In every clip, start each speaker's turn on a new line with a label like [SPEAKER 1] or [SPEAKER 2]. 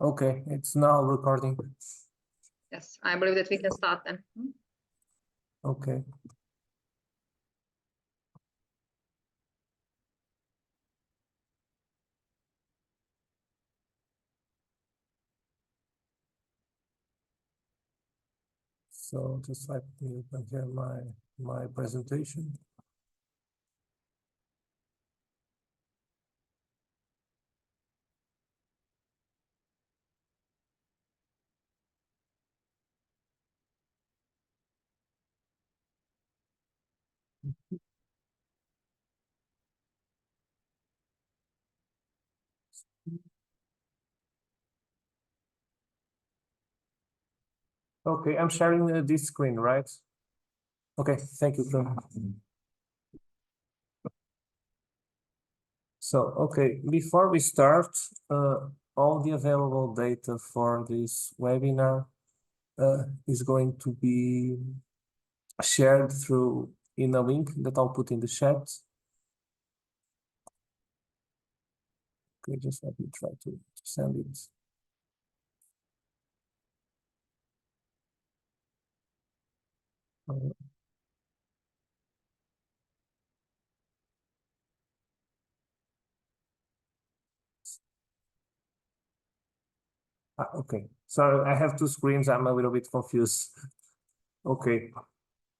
[SPEAKER 1] Okay, it's now recording.
[SPEAKER 2] Yes, I believe that we can start then.
[SPEAKER 1] Okay. So just let me open here my presentation. Okay, I'm sharing this screen, right? Okay, thank you, Phil. So, okay, before we start, all the available data for this webinar is going to be shared through in a link that I'll put in the chat. Okay, just let me try to send it. Okay, sorry, I have two screens. I'm a little bit confused. Okay,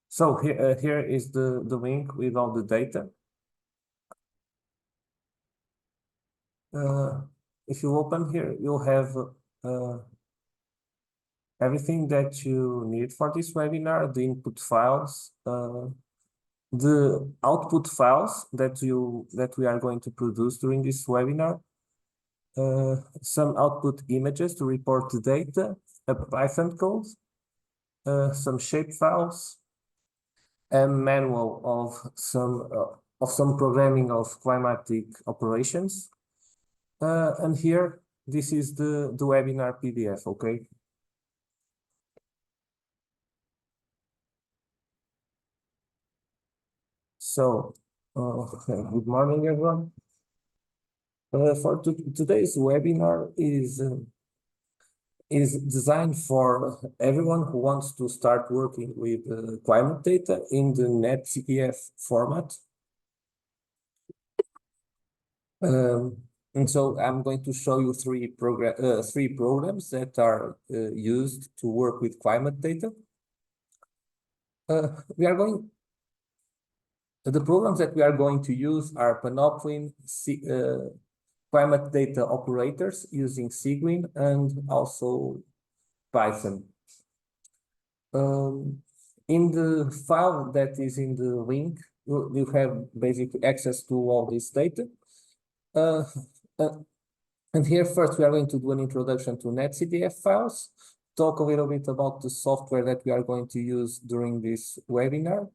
[SPEAKER 1] so here is the link with all the data. If you open here, you'll have everything that you need for this webinar, the input files, the output files that we are going to produce during this webinar, some output images to report the data, a Python code, some shape files, a manual of some programming of climatic operations, and here this is the webinar PDF. Okay. So, good morning, everyone. For today's webinar is designed for everyone who wants to start working with climate data in the NetCDF format. And so I'm going to show you three programs that are used to work with climate data. The programs that we are going to use are Panoply, climate data operators using Cygwin, and also Python. In the file that is in the link, you have basic access to all this data. And here first we are going to do an introduction to NetCDF files, talk a little bit about the software that we are going to use during this webinar.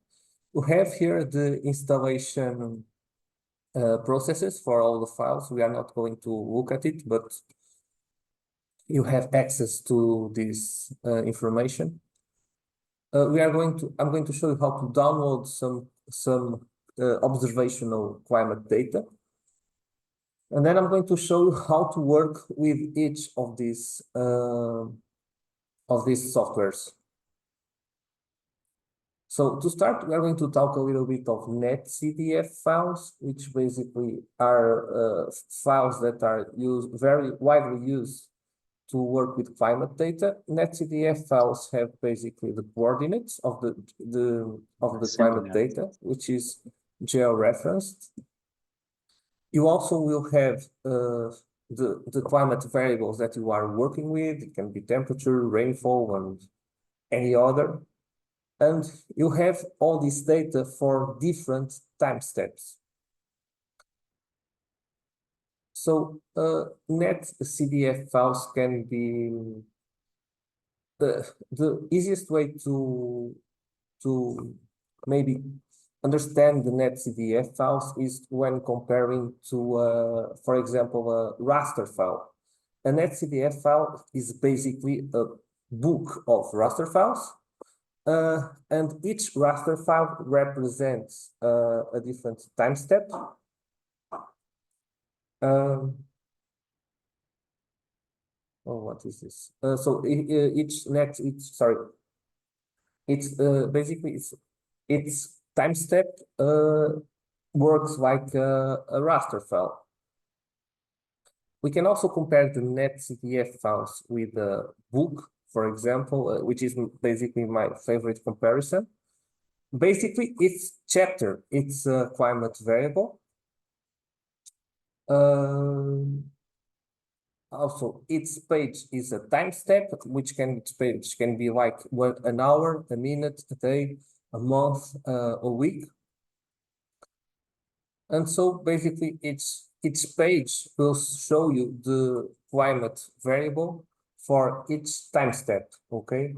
[SPEAKER 1] We have here the installation processes for all the files. We are not going to look at it, but you have access to this information. I'm going to show you how to download some observational climate data. And then I'm going to show you how to work with each of these softwares. So to start, we are going to talk a little bit of NetCDF files, which basically are files that are very widely used to work with climate data. NetCDF files have basically the coordinates of the climate data, which is georeferenced. You also will have the climate variables that you are working with. It can be temperature, rainfall, and any other. And you have all this data for different time steps. So NetCDF files can be the easiest way to maybe understand the NetCDF files is when comparing to, for example, a raster file. A NetCDF file is basically a book of raster files, and each raster file represents a different time step. Oh, what is this? So it's basically its time step works like a raster file. We can also compare the netcdf files with the book, for example, which is basically my favorite comparison. Basically, it's chapter, it's a climate variable. Also, each page is a time step, which can be like an hour, a minute, a day, a month, a week. And so basically each page will show you the climate variable for each time step, okay?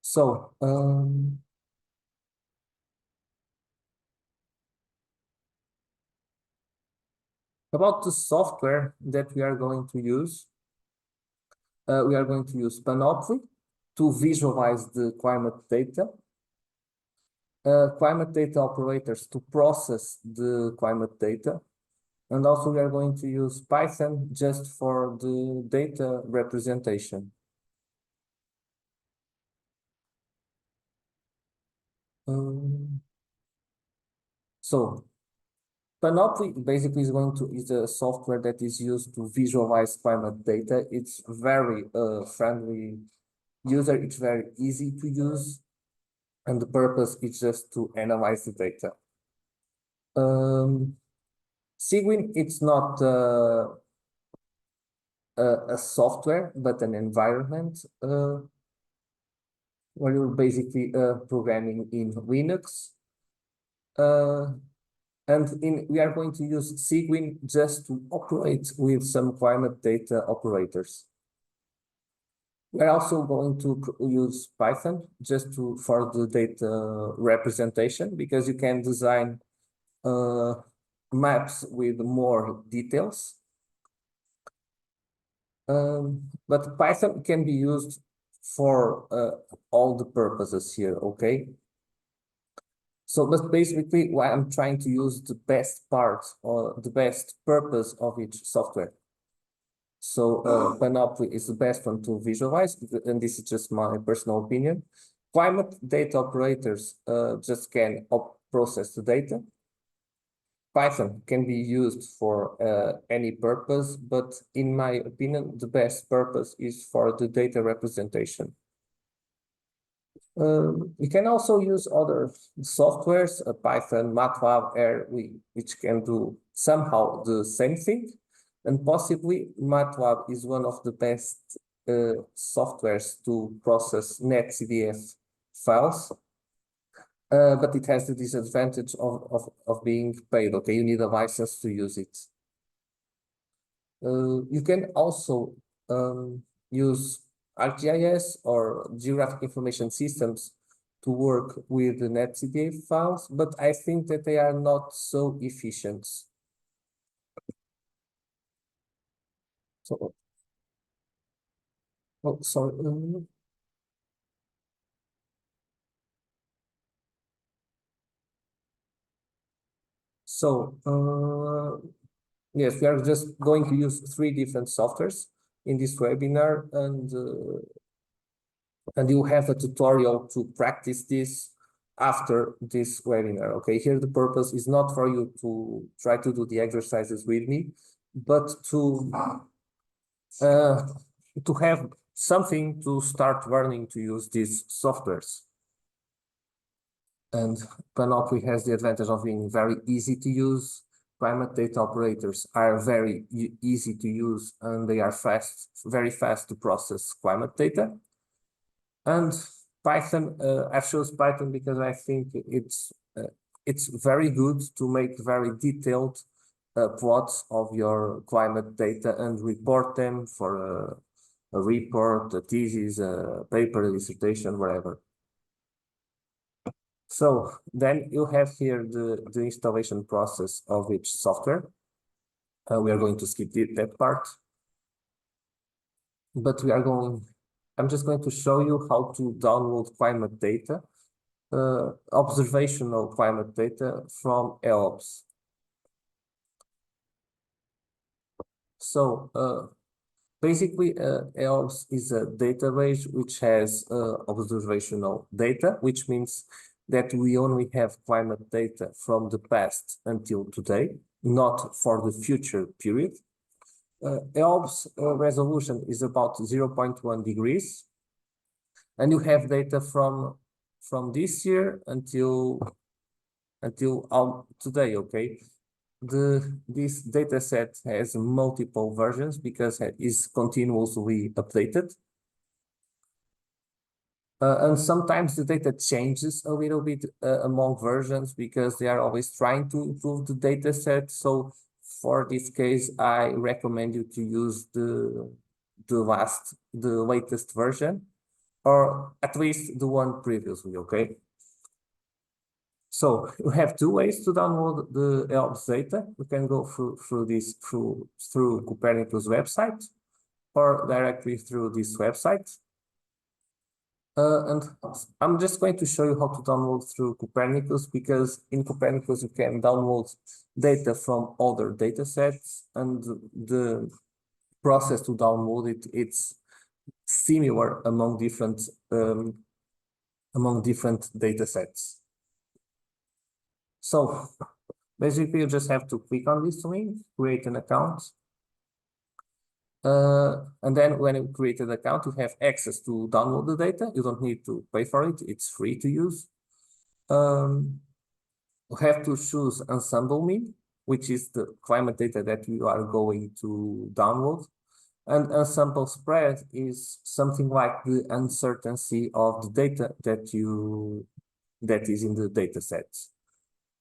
[SPEAKER 1] So about the software that we are going to use, we are going to use Panoply to visualize the climate data. Climate data operators to process the climate data. And also we are going to use Python just for the data representation. So Panoply basically is a software that is used to visualize climate data. It's very friendly user, it's very easy to use, and the purpose is just to analyze the data. Cygwin, it's not a software, but an environment where you're basically programming in Linux. And we are going to use Cygwin just to operate with some climate data operators. We're also going to use Python just for the data representation, because you can design maps with more details. But Python can be used for all the purposes here, okay? So, but basically, why I'm trying to use the best part or the best purpose of each software. So Panoply is the best one to visualize, and this is just my personal opinion. Climate data operators just can process the data. Python can be used for any purpose, but in my opinion, the best purpose is for the data representation. We can also use other softwares, Python, MATLAB, R, which can do somehow the same thing. And possibly MATLAB is one of the best softwares to process netcdf files. But it has the disadvantage of being paid, okay? You need a license to use it. You can also use ArcGIS or Geographic Information Systems to work with the netcdf files, but I think that they are not so efficient. So, oh, sorry. So, yes, we are just going to use 3 different softwares in this webinar, and you have a tutorial to practice this after this webinar. Okay, here the purpose is not for you to try to do the exercises with me, but to have something to start learning to use these softwares. And Panoply has the advantage of being very easy to use. Climate data operators are very easy to use, and they are very fast to process climate data. And Python, I've chosen Python because I think it's very good to make very detailed plots of your climate data and report them for a report, a thesis, a paper, a dissertation, whatever. So then you have here the installation process of each software. We are going to skip that part, but I'm just going to show you how to download climate data, observational climate data from ELOPS. So basically, ELBS is a database which has observational data, which means that we only have climate data from the past until today, not for the future period. ELBS resolution is about 0.1 degrees, and you have data from this year until today, okay? This data set has multiple versions because it is continuously updated. And sometimes the data changes a little bit among versions because they are always trying to improve the data set. So for this case, I recommend you to use the latest version, or at least the one previously, okay? So you have two ways to download the ELBS data. You can go through Copernicus website or directly through this website. And I'm just going to show you how to download through Copernicus, because in Copernicus you can download data from other data sets, and the process to download it's similar among different data sets. So basically you just have to click on this link, create an account. And then when you create an account, you have access to download the data. You don't need to pay for it. It's free to use. You have to choose ensemble mean, which is the climate data that you are going to download. And ensemble spread is something like the uncertainty of the data that is in the data sets.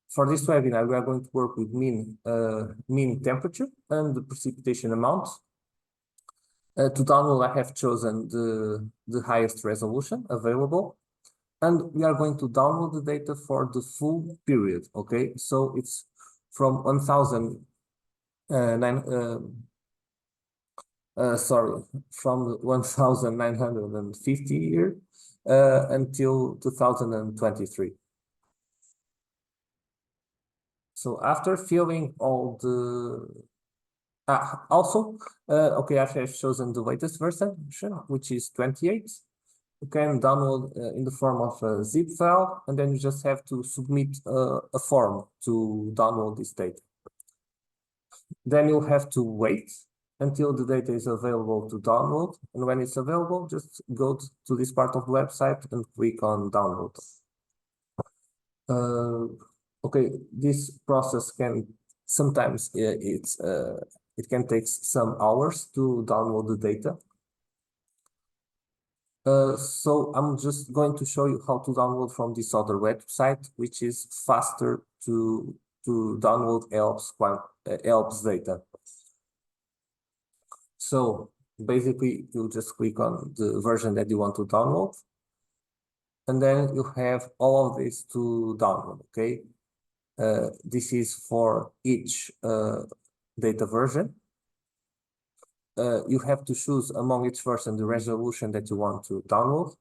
[SPEAKER 1] For this webinar, we are going to work with mean temperature and the precipitation amount. To download, I have chosen the highest resolution available, and we are going to download the data for the full period, okay? So it's from 1950 year until 2023. So after filling all the okay, I have chosen the latest version, which is 28. You can download in the form of a zip file, and then you just have to submit a form to download this data. Then you'll have to wait until the data is available to download, and when it's available, just go to this part of the website and click on download. Okay, this process can sometimes it can take some hours to download the data. So I'm just going to show you how to download from this other website, which is faster to download ELBS data. So basically, you just click on the version that you want to download, and then you have all of this to download, okay? This is for each data version. You have to choose among each version the resolution that you want to download.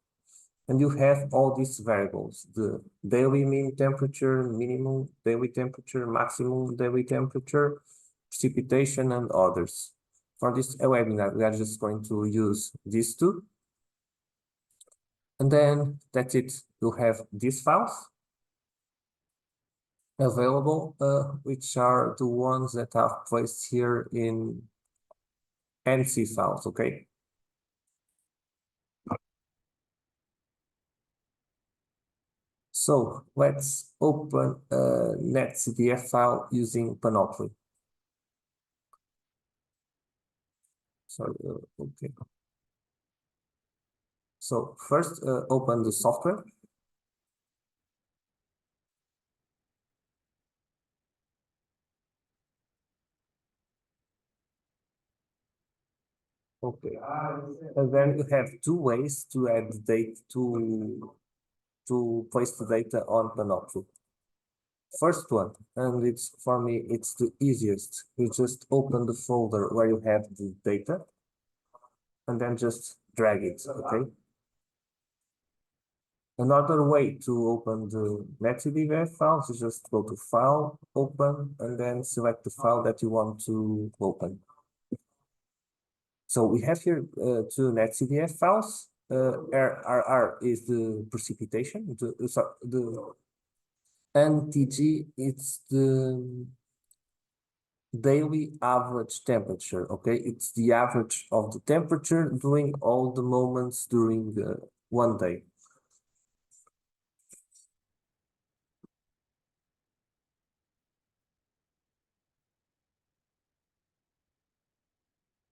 [SPEAKER 1] And you have all these variables, the daily mean temperature, minimum daily temperature, maximum daily temperature, precipitation, and others. For this webinar, we are just going to use these two. And then that's it. You have these files available, which are the ones that I've placed here in ANSI files, okay? So let's open a NetCDF file using Panoply. Sorry, okay. So first, open the software. Okay, and then you have two ways to add the data to place the data on Panoply. First one, and it's for me, it's the easiest. You just open the folder where you have the data, and then just drag it, okay? Another way to open the NetCDF files is just go to File, Open, and then select the file that you want to open. So we have here two netcdf files. RR is the precipitation, and TG it's the daily average temperature. Okay, it's the average of the temperature during all the moments during one day.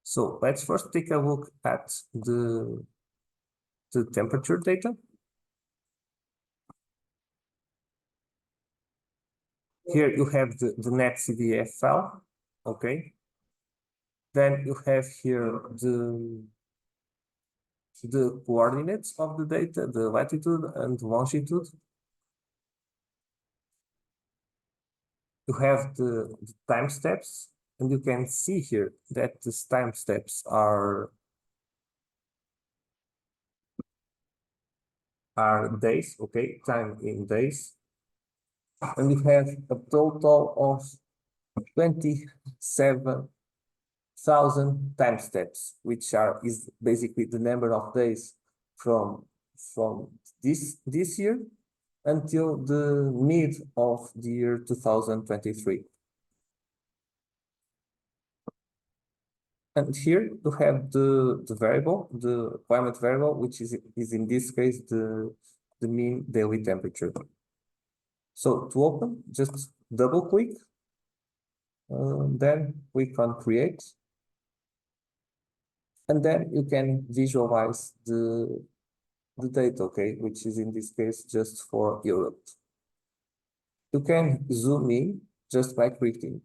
[SPEAKER 1] So let's first take a look at the temperature data. Here you have the netcdf file, okay? Then you have here the coordinates of the data, the latitude and longitude. You have the time steps, and you can see here that these time steps are days, okay, time in days. And you have a total of 27,000 time steps, which is basically the number of days from this year until the mid of the year 2023. And here you have the variable, the climate variable, which is in this case the mean daily temperature. So to open, just double click, then click on create, and then you can visualize the data, okay, which is in this case just for Europe. You can zoom in just by clicking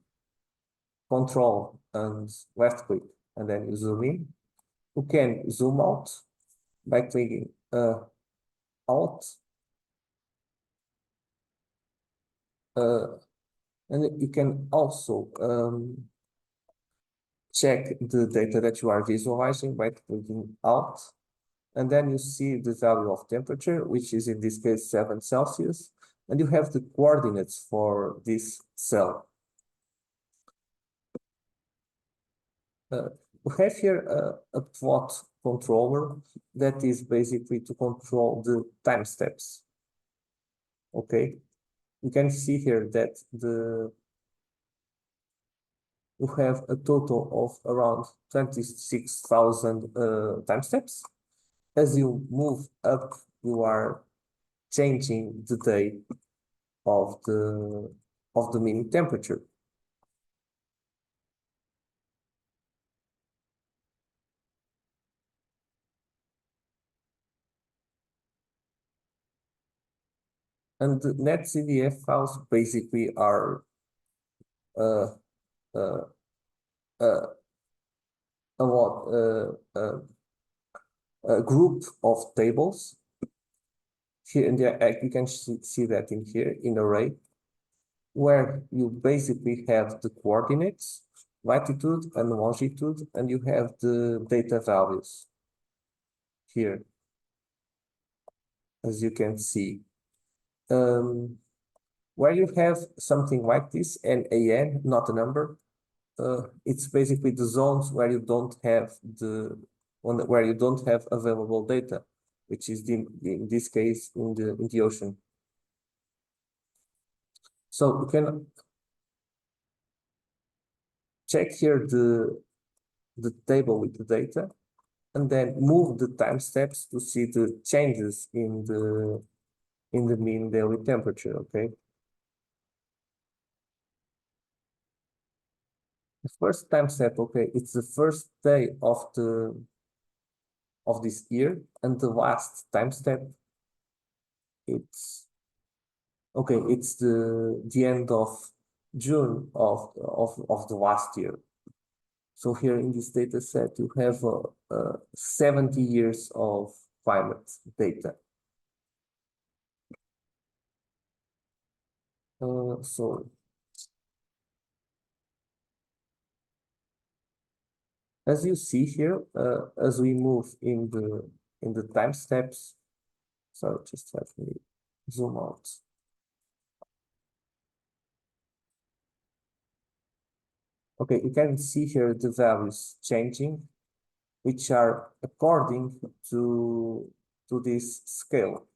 [SPEAKER 1] Control and left click, and then you zoom in. You can zoom out by clicking Alt, and you can also check the data that you are visualizing by clicking Alt, and then you see the value of temperature, which is in this case 7 Celsius, and you have the coordinates for this cell. We have here a plot controller that is basically to control the time steps. Okay, you can see here that you have a total of around 26,000 time steps. As you move up, you are changing the day of the mean temperature. And the netcdf files basically are a group of tables. Here in the you can see that in here in array, where you basically have the coordinates, latitude and longitude, and you have the data values here, as you can see. Where you have something like this, NaN, not a number, it's basically the zones where you don't have where you don't have available data, which is in this case in the ocean. So you can check here the table with the data, and then move the time steps to see the changes in the mean daily temperature. Okay. The first time step, okay, it's the first day of this year, and the last time step, it's okay, it's the end of June of the last year. So here in this data set, you have 70 years of climate data. So as you see here, as we move in the time steps, sorry, just let me zoom out. Okay, you can see here the values changing which are according to this scale.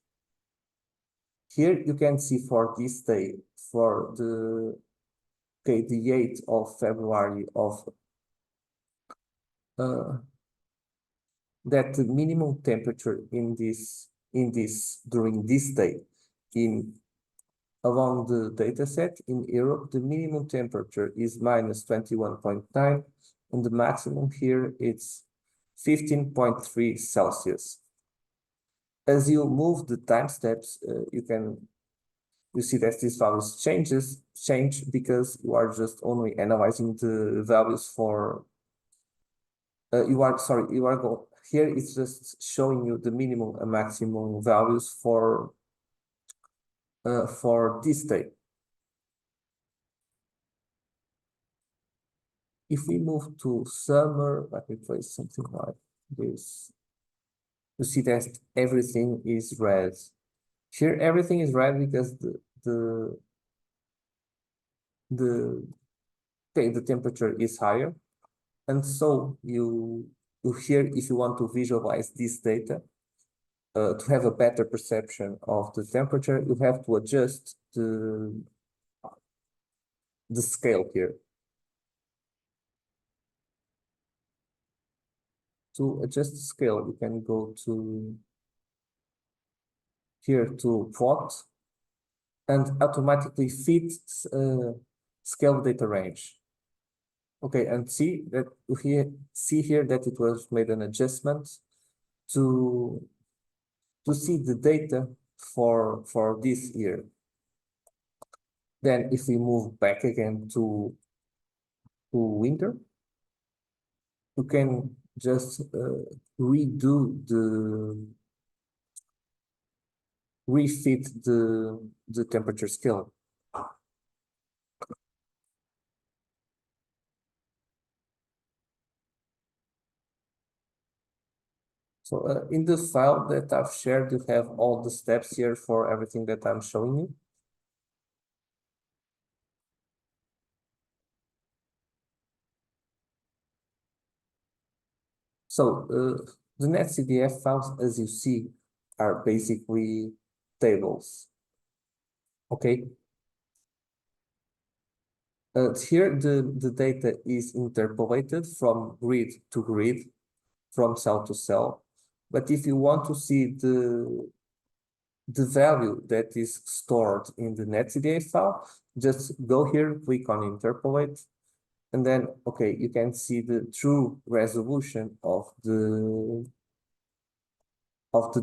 [SPEAKER 1] Here you can see for this day, for the 8th of February of that the minimum temperature in this during this day along the data set in Europe, the minimum temperature is minus 21.9 and the maximum here it's 15.3 Celsius. As you move the time steps, you see that these values change because you are just only analyzing the values for here it's just showing you the minimum and maximum values for this day. If we move to summer, let me place something like this. You see that everything is red. Here everything is red because the temperature is higher. And so you here, if you want to visualize this data, to have a better perception of the temperature, you have to adjust the scale here. To adjust the scale, you can go to here to plot and automatically fit scale data range. Okay, and see that here that it was made an adjustment to see the data for this year. Then if we move back again to winter, you can just refit the temperature scale. So in the file that I've shared, you have all the steps here for everything that I'm showing you. So the NetCDF files, as you see, are basically tables. Okay. Here the data is interpolated from grid to grid, from cell to cell. But if you want to see the value that is stored in the NetCDF file, just go here, click on interpolate, and then, okay, you can see the true resolution of the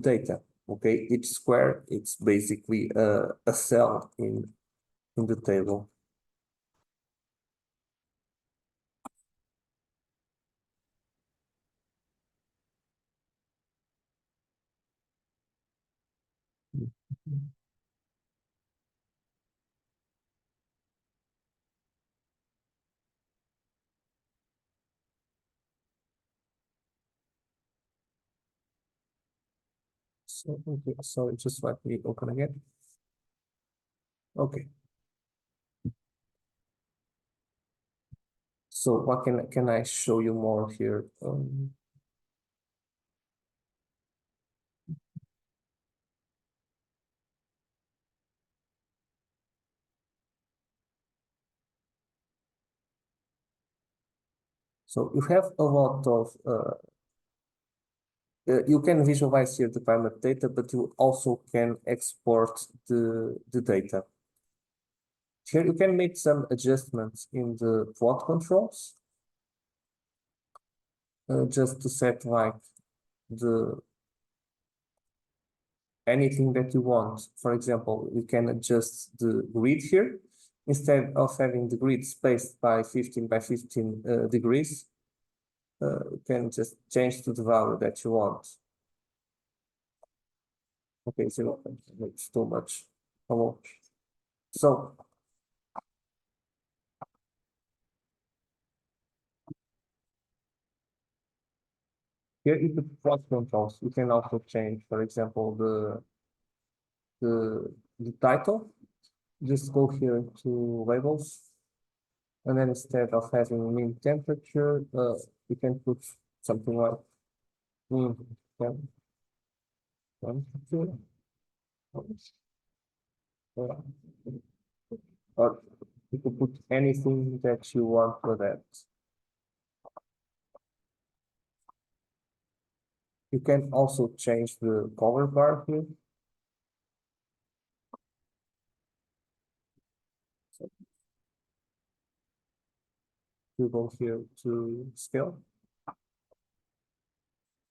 [SPEAKER 1] data. Okay, each square, it's basically a cell in the table. So, okay, so just let me open again. Okay. So what can I show you more here? So you have a lot of you can visualize here the climate data, but you also can export the data. Here you can make some adjustments in the plot controls, just to set like anything that you want. For example, you can adjust the grid here. Instead of having the grid spaced by 15 by 15 degrees, you can just change to the value that you want. Okay, so it's too much. So here is the plot controls. You can also change, for example, the title. Just go here to labels, and then instead of having mean temperature, you can put something like One, two. Or you could put anything that you want for that. You can also change the color bar here. So you go here to scale.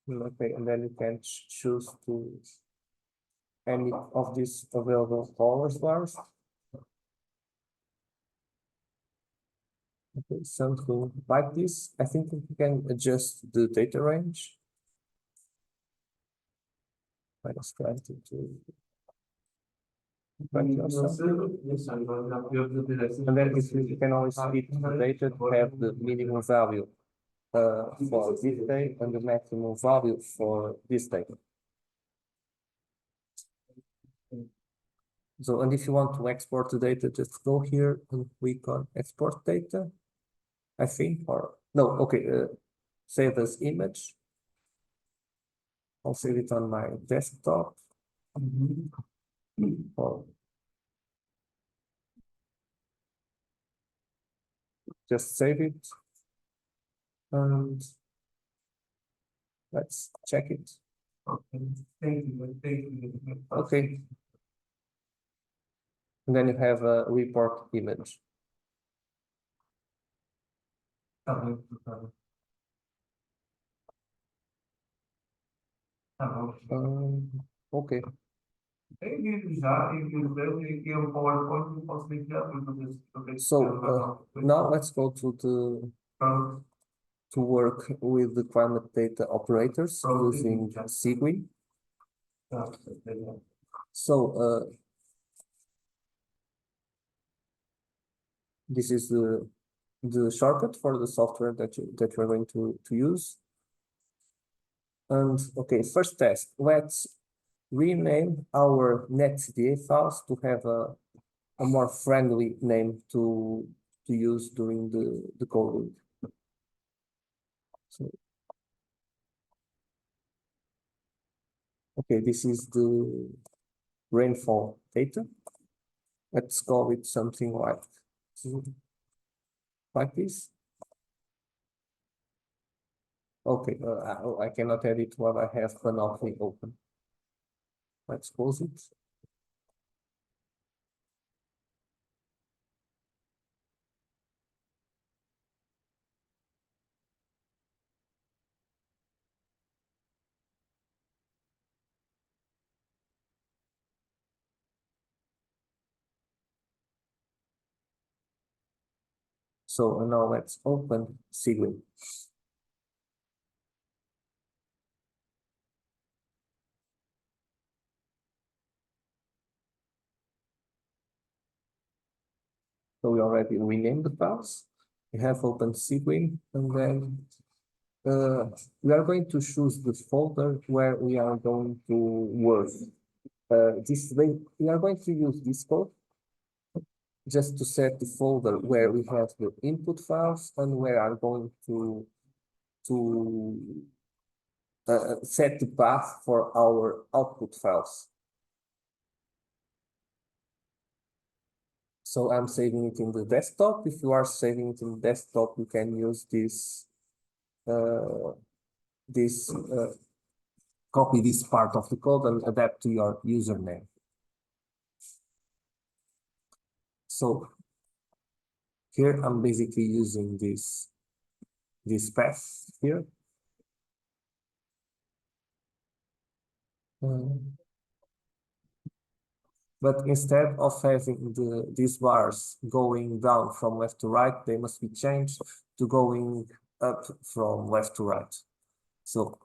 [SPEAKER 1] Okay, and then you can choose to any of these available colors bars. Okay, something like this. I think you can adjust the data range. Minus 22. And then you can always fit the data to have the minimum value for this day and the maximum value for this day. So, and if you want to export the data, just go here and click on export data, I think, or no, okay, save as image. I'll save it on my desktop. Or just save it. And let's check it. Okay, thank you. Okay. And then you have a report image. Okay. So now let's go to work with the climate data operators using Sequin. So this is the shortcut for the software that we're going to use. And okay, first test. Let's rename our netcda files to have a more friendly name to use during the coding. So, okay, this is the rainfall data. Let's call it something like this. Okay, I cannot edit while I have Panoply open. Let's close it. So now let's open Sequin. So we already renamed the files. We have opened Sequin, and then we are going to choose the folder where we are going to work. This way, we are going to use this code just to set the folder where we have the input files and where are going to set the path for our output files. So I'm saving it in the desktop. If you are saving it in the desktop, you can use this copy this part of the code and adapt to your username. So here I'm basically using this path here. But instead of having these bars going down from left to right, they must be changed to going up from left to right. So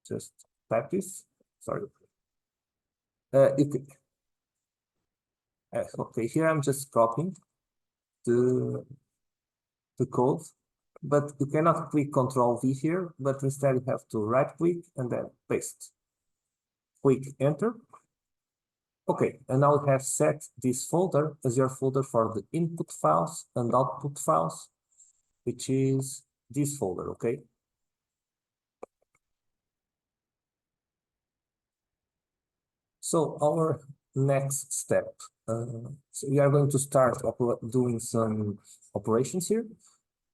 [SPEAKER 1] just type this. Sorry. Okay, here I'm just copying the code, but you cannot click Ctrl V here, but instead you have to right click and then paste. Click enter. Okay, and now we have set this folder as your folder for the input files and output files, which is this folder, okay? So our next step, so we are going to start doing some operations here.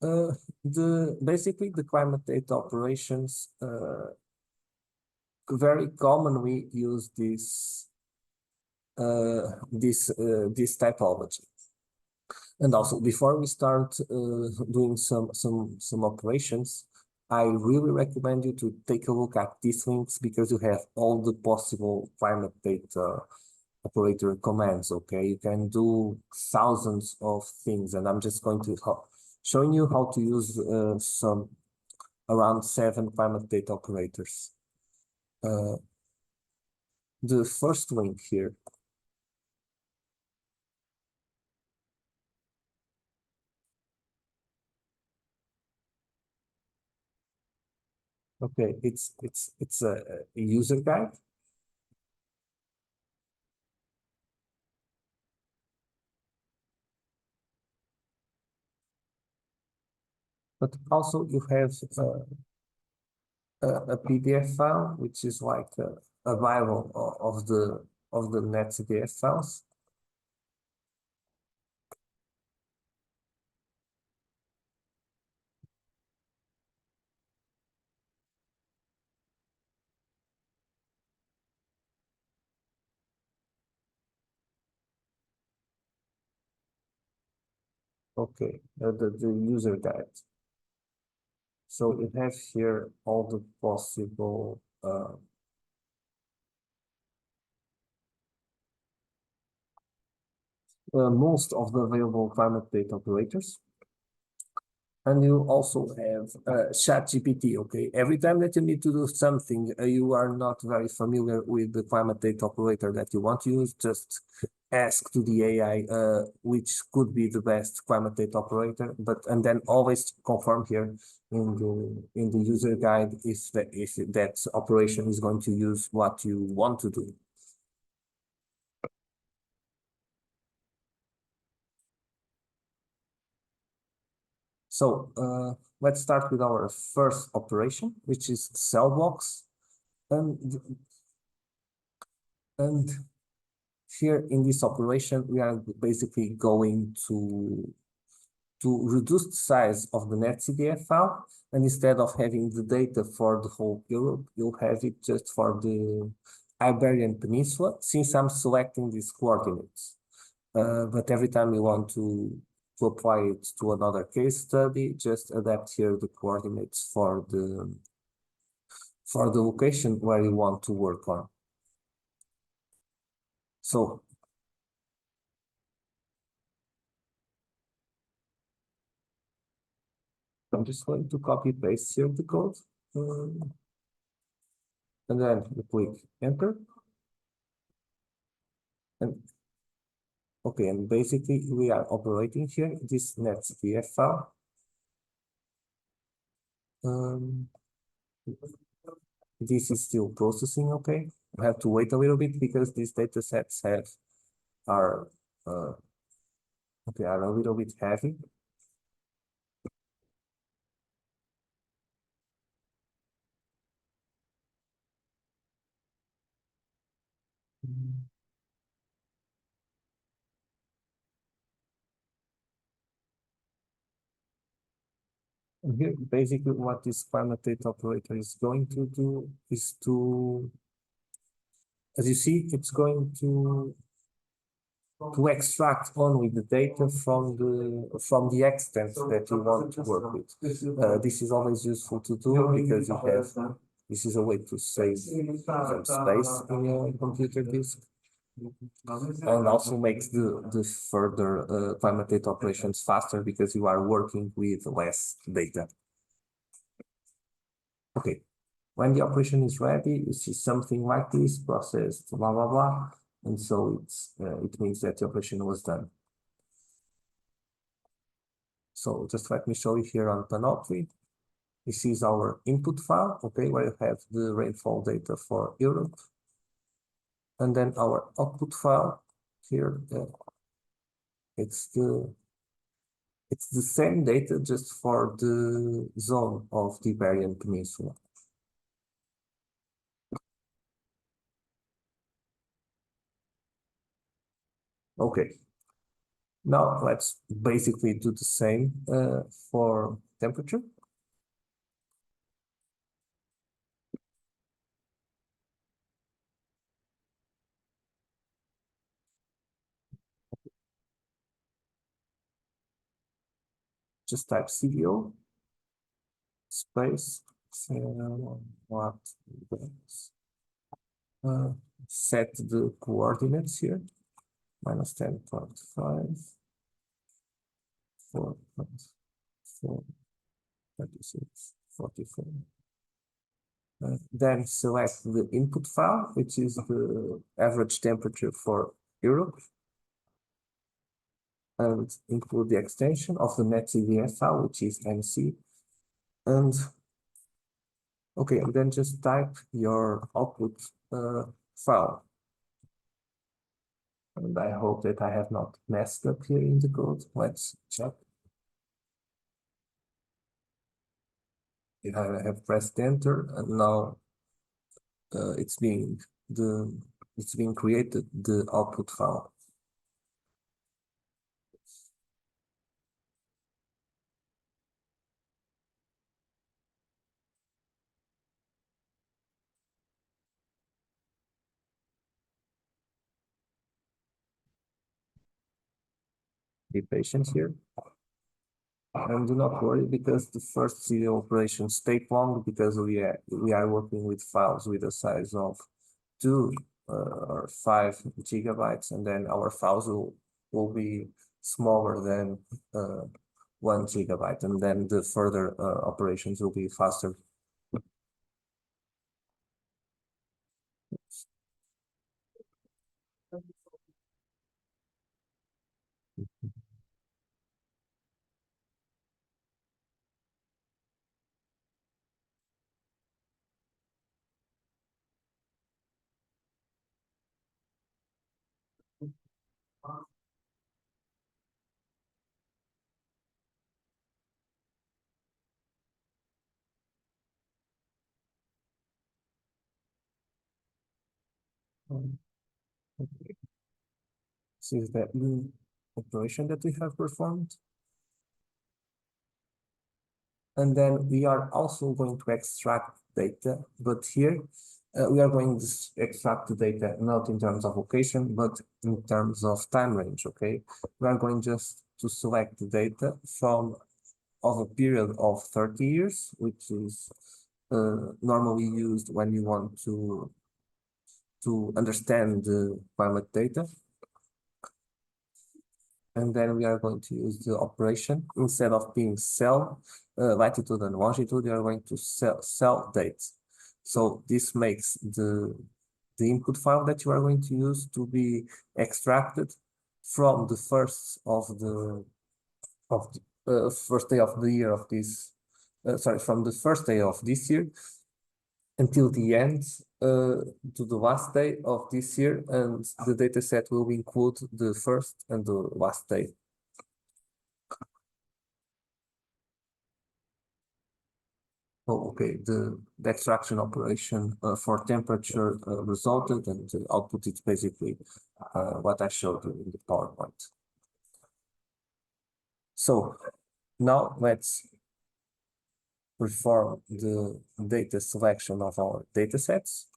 [SPEAKER 1] Basically the climate data operations very commonly use this typology. And also, before we start doing some operations, I really recommend you to take a look at these links because you have all the possible climate data operator commands, okay? You can do thousands of things, and I'm just going to showing you how to use some around 7 climate data operators. The first link here. Okay, it's a user guide. But also you have a PDF file, which is like a Bible of the NetCDF files. Okay, the user guide. So it has here all the possible most of the available climate data operators. And you also have ChatGPT, okay? Every time that you need to do something, you are not very familiar with the climate data operator that you want to use, just ask to the AI which could be the best climate data operator, and then always confirm here in the user guide if that operation is going to use what you want to do. So let's start with our first operation, which is Cellbox. And here in this operation, we are basically going to reduce the size of the NetCDF file. And instead of having the data for the whole Europe, you'll have it just for the Iberian Peninsula, since I'm selecting these coordinates. But every time you want to apply it to another case study, just adapt here the coordinates for the location where you want to work on. So I'm just going to copy paste here the code, and then you click enter. And okay, and basically we are operating here this NetCDF file. This is still processing, okay? I have to wait a little bit because these data sets are a little bit heavy. And here, basically, what this climate data operator is going to do is to, as you see, it's going to extract only the data from the extent that you want to work with. This is always useful to do because you have this is a way to save some space in your computer disk, and also makes the further climate data operations faster because you are working with less data. Okay, when the operation is ready, you see something like this, processed, blah, blah, blah. And so it means that the operation was done. So just let me show you here on Panoply. This is our input file, okay, where you have the rainfall data for Europe. And then our output file here, it's It's the same data just for the zone of the Iberian Peninsula. Okay. Now let's basically do the same for temperature. Just type CDO space what set the coordinates here minus 10.5 4.4 36 44. Then select the input file, which is the average temperature for Europe, and include the extension of the netcdf file, which is NC. And okay, and then just type your output file. And I hope that I have not messed up here in the code. Let's check. I have pressed enter, and now it's being created, the output file. Be patient here. And do not worry, because the first serial operations take long, because we are working with files with a size of 2 or 5 gigabytes, and then our files will be smaller than 1 gigabyte, and then the further operations will be faster. This is the new operation that we have performed. And then we are also going to extract data, but here we are going to extract the data not in terms of location, but in terms of time range, okay? We are going just to select the data from a period of 30 years, which is normally used when you want to understand the climate data. And then we are going to use the operation. Instead of being cell latitude and longitude, we are going to cell date. So this makes the input file that you are going to use to be extracted from the first first day of the year of this. From the first day of this year until the end, to the last day of this year, and the data set will include the first and the last day. Oh, okay, the extraction operation for temperature resulted, and the output is basically what I showed you in the PowerPoint. So now let's perform the data selection of our data sets.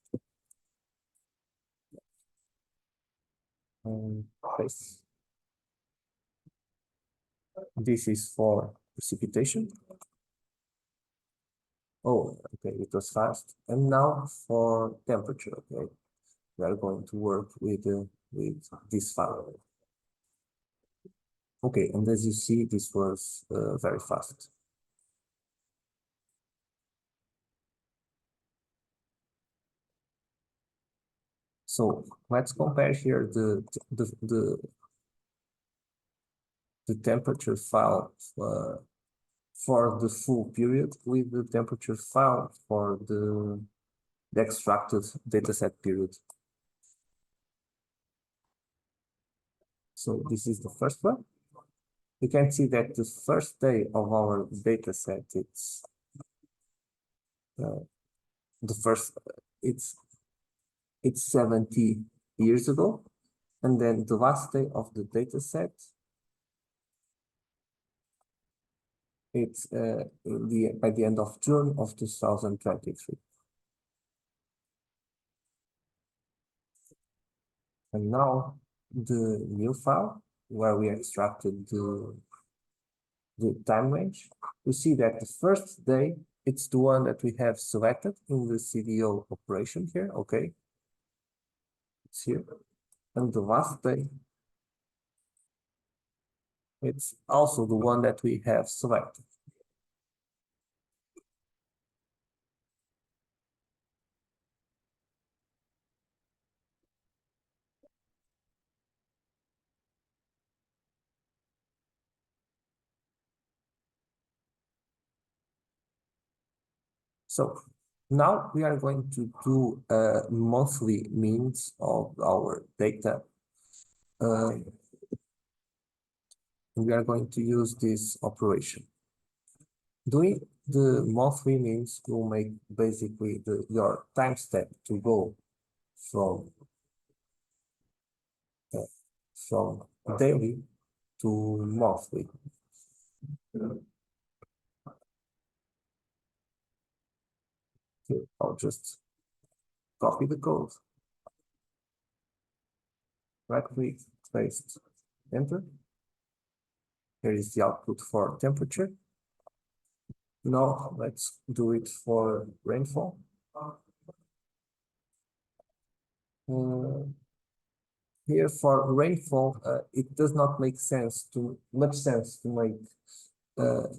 [SPEAKER 1] This is for precipitation. Oh, okay, it was fast. And now for temperature, okay, we are going to work with this file. Okay, and as you see, this was very fast. So let's compare here the temperature file for the full period with the temperature file for the extracted dataset period. So this is the first one. you can see that the first day of our data set, it's it's 70 years ago, and then the last day of the data set, it's by the end of June of 2023. And now the new file where we extracted the time range, we see that the first day, it's the one that we have selected in the CDO operation here, okay? It's here. And the last day, it's also the one that we have selected. So now we are going to do monthly means of our data. We are going to use this operation. Doing the monthly means will make basically your time step to go from daily to monthly. Okay, I'll just copy the code, right click, paste, enter. Here is the output for temperature. Now let's do it for rainfall. Here for rainfall, it does not make much sense to make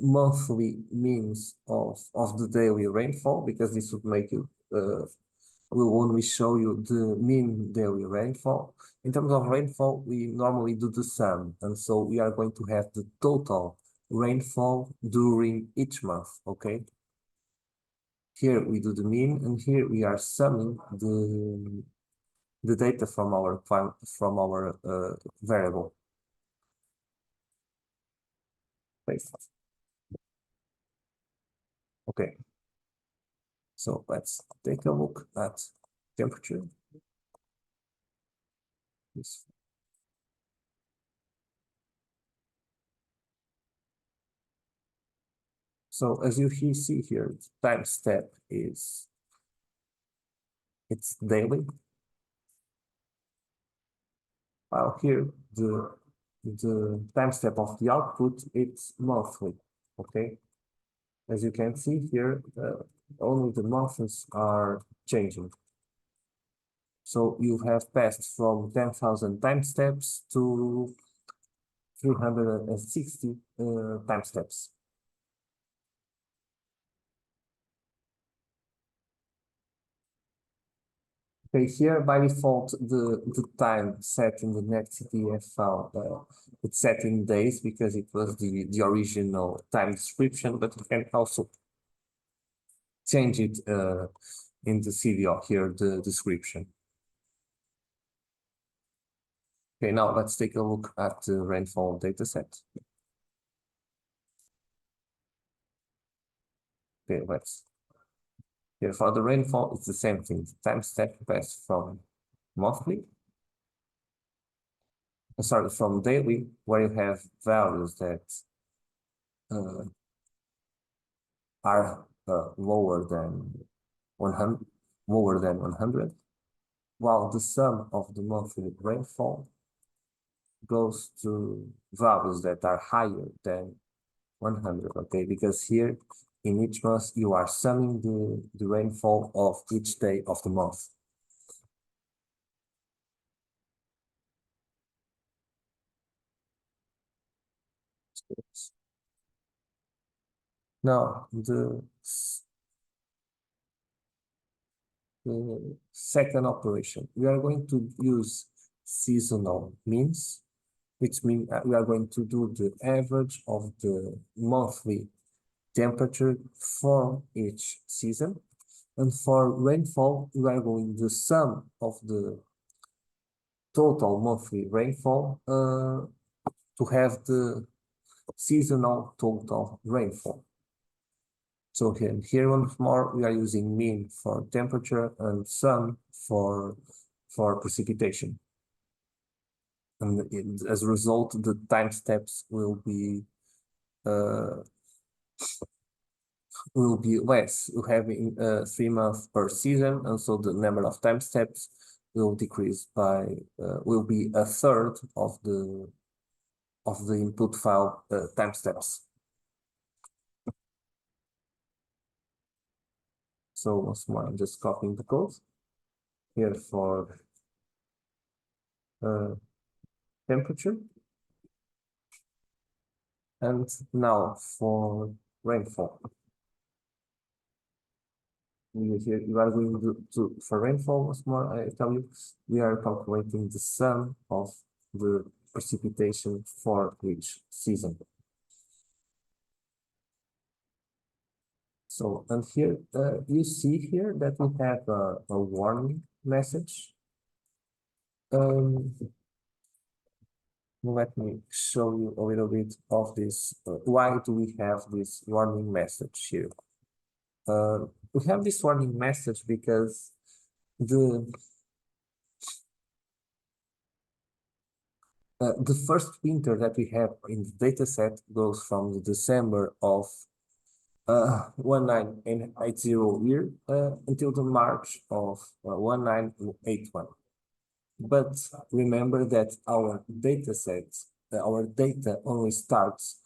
[SPEAKER 1] monthly means of the daily rainfall, because this would make you will only show you the mean daily rainfall. In terms of rainfall, we normally do the sum, and so we are going to have the total rainfall during each month, okay? Here we do the mean, and here we are summing the data from our variable. Paste. Okay. So let's take a look at temperature. So as you see here, the time step it's daily. While here the time step of the output, it's monthly, okay? As you can see here, only the months are changing. So you have passed from 10,000 time steps to 360 time steps. Okay, here by default, the time set in the netctf file, it's set in days because it was the original time description, but you can also change it in the CDO here, the description. Okay, now let's take a look at the rainfall dataset. Okay, here for the rainfall, it's the same thing. The time step passed from monthly, sorry, from daily, where you have values that are lower than 100, while the sum of the monthly rainfall goes to values that are higher than 100, okay? Because here in each month you are summing the rainfall of each day of the month. Now the second operation, we are going to use seasonal means, which means we are going to do the average of the monthly temperature for each season. And for rainfall, we are going the sum of the total monthly rainfall to have the seasonal total rainfall. So here once more, we are using mean for temperature and sum for precipitation. And as a result, the time steps will be less. You have 3 months per season, and so the number of time steps will decrease by will be a third of the input file time steps. So once more, I'm just copying the code here for temperature, and now for rainfall. Here you are going to for rainfall once more. I tell you, we are calculating the sum of the precipitation for each season. So, and here you see here that we have a warning message. Let me show you a little bit of this. Why do we have this warning message here? We have this warning message because the first winter that we have in the dataset goes from the December of 1980 year until the March of 1981. But remember that our data only starts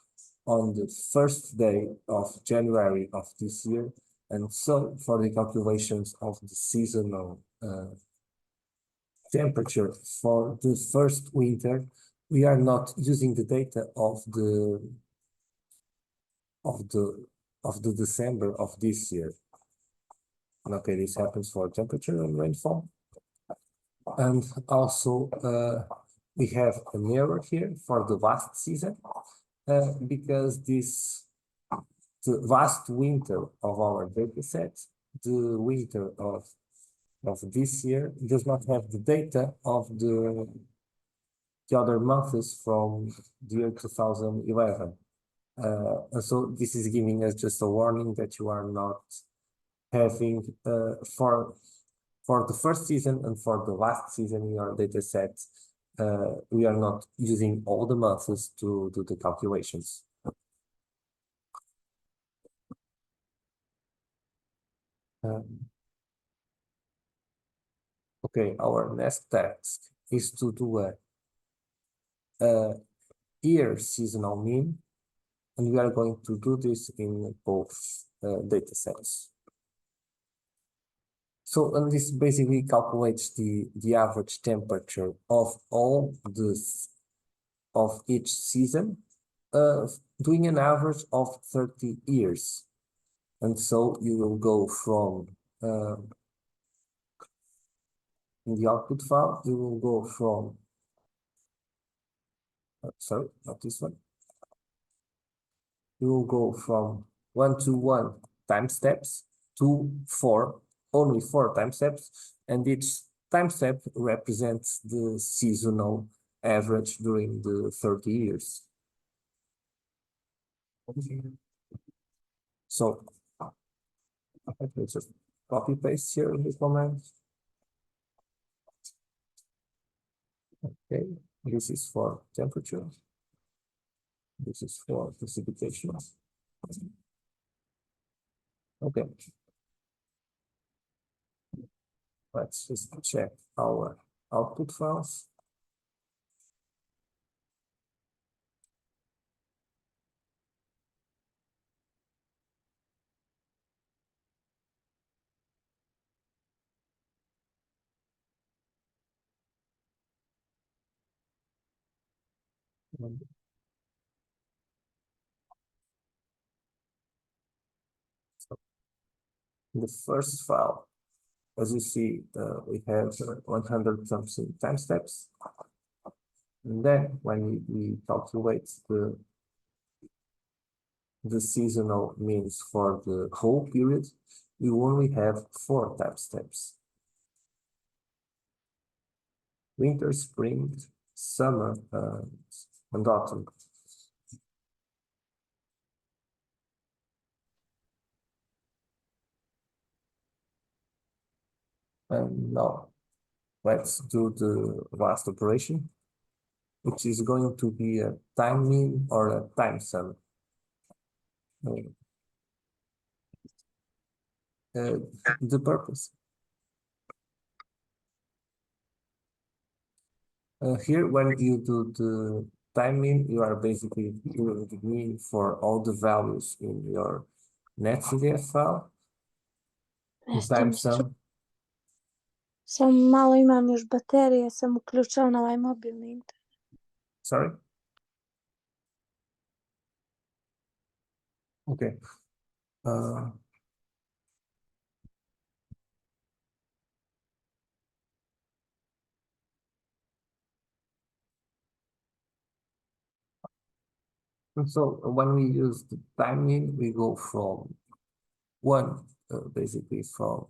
[SPEAKER 1] on the first day of January of this year, and so for the calculations of the seasonal temperature for the first winter, we are not using the data of the December of this year. Okay, this happens for temperature and rainfall. And also we have an error here for the last season because the last winter of our data set, the winter of this year does not have the data of the other months from the year 2011. And so this is giving us just a warning that you are not having for the first season and for the last season in your data set, we are not using all the months to do the calculations. Okay, our next task is to do a year seasonal mean, and we are going to do this in both data sets. So, and this basically calculates the average temperature of each season, doing an average of 30 years. And so you will go from in the output file, you will go from sorry, not this one. You will go from 1 time steps to 4, only 4 time steps, and each time step represents the seasonal average during the 30 years. So let me just copy paste here in the comments. Okay, this is for temperature. This is for precipitation. Okay. Let's just check our output files. So the first file, as you see, we have 100 something time steps. And then when we calculate the seasonal means for the whole period, we only have 4 time steps. Winter, spring, summer, and autumn. And now let's do the last operation, which is going to be a time mean or a time sum. The purpose. Here, when you do the time mean, you are basically doing the mean for all the values in your netcdf file. The
[SPEAKER 3] Esta
[SPEAKER 1] time
[SPEAKER 3] mi se
[SPEAKER 1] sum.
[SPEAKER 3] Samo malo imam još baterije, sam uključila na ovaj mobilni internet.
[SPEAKER 1] Sorry? Okay. And so when we use the time mean, we go from one, basically from,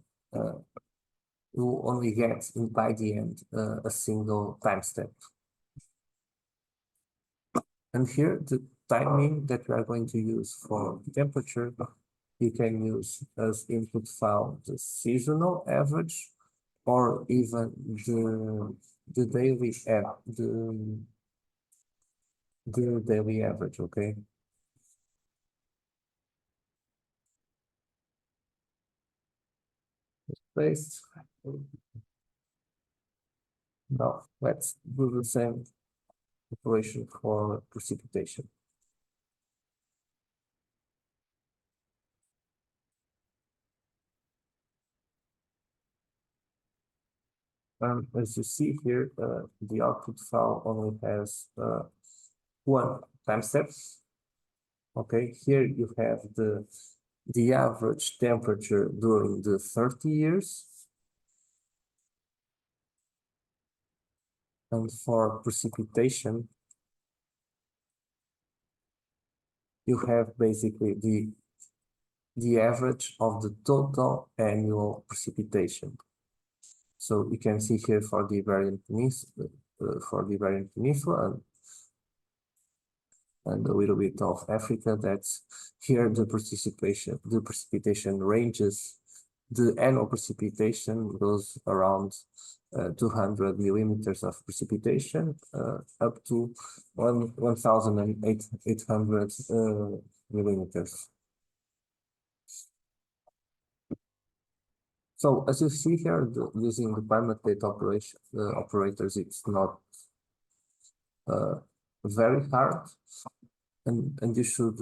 [SPEAKER 1] you only get by the end a single time step. And here the time mean that we are going to use for temperature, you can use as input file the seasonal average or even the daily the daily average, okay? Paste. Now let's do the same operation for precipitation. As you see here, the output file only has one time step. Okay, here you have the average temperature during the 30 years. And for precipitation, you have basically the average of the total annual precipitation. So you can see here for the Iberian Peninsula, and a little bit of Africa, that's here the precipitation ranges. The annual precipitation goes around 200 millimeters of precipitation up to 1,800 millimeters. So as you see here, using the climate data operators, it's not very hard, and you should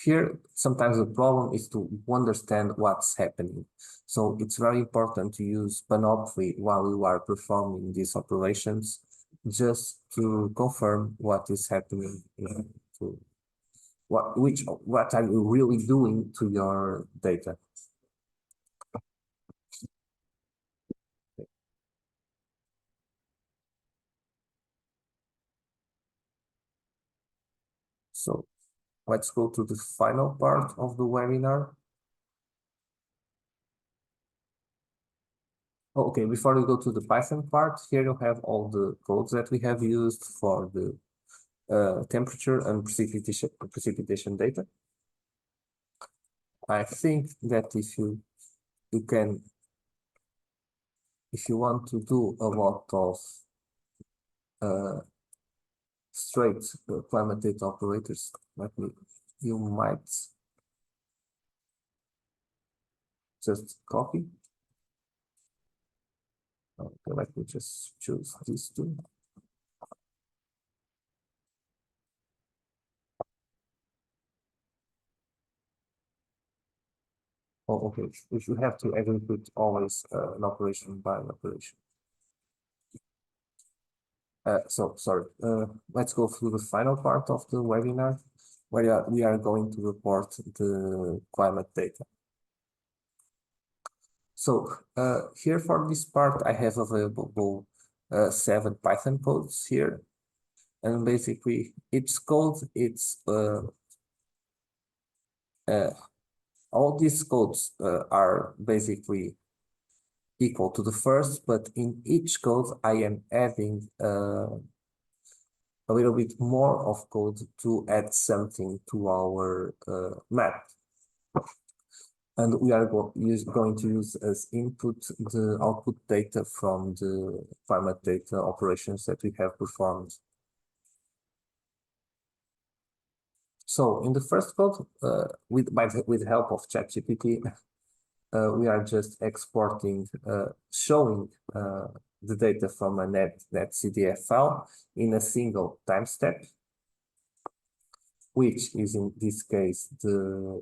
[SPEAKER 1] here sometimes the problem is to understand what's happening. So it's very important to use Panoply while you are performing these operations, just to confirm what is happening, to what are you really doing to your data. So let's go to the final part of the webinar. Oh, okay, before we go to the Python part, here you have all the codes that we have used for the temperature and precipitation data. I think that if you want to do a lot of straight climate data operators, you might just copy. Okay, let me just choose these two. Oh, okay. If you have to execute always an operation by an operation. So sorry. Let's go through the final part of the webinar, where we are going to report the climate data. So here for this part, I have available 7 Python codes here, and basically each code, it's all these codes are basically equal to the first, but in each code I am adding a little bit more of code to add something to our map. And we are going to use as input the output data from the climate data operations that we have performed. So in the first code, with help of ChatGPT, we are just exporting, showing the data from a netcdf file in a single time step, which is in this case the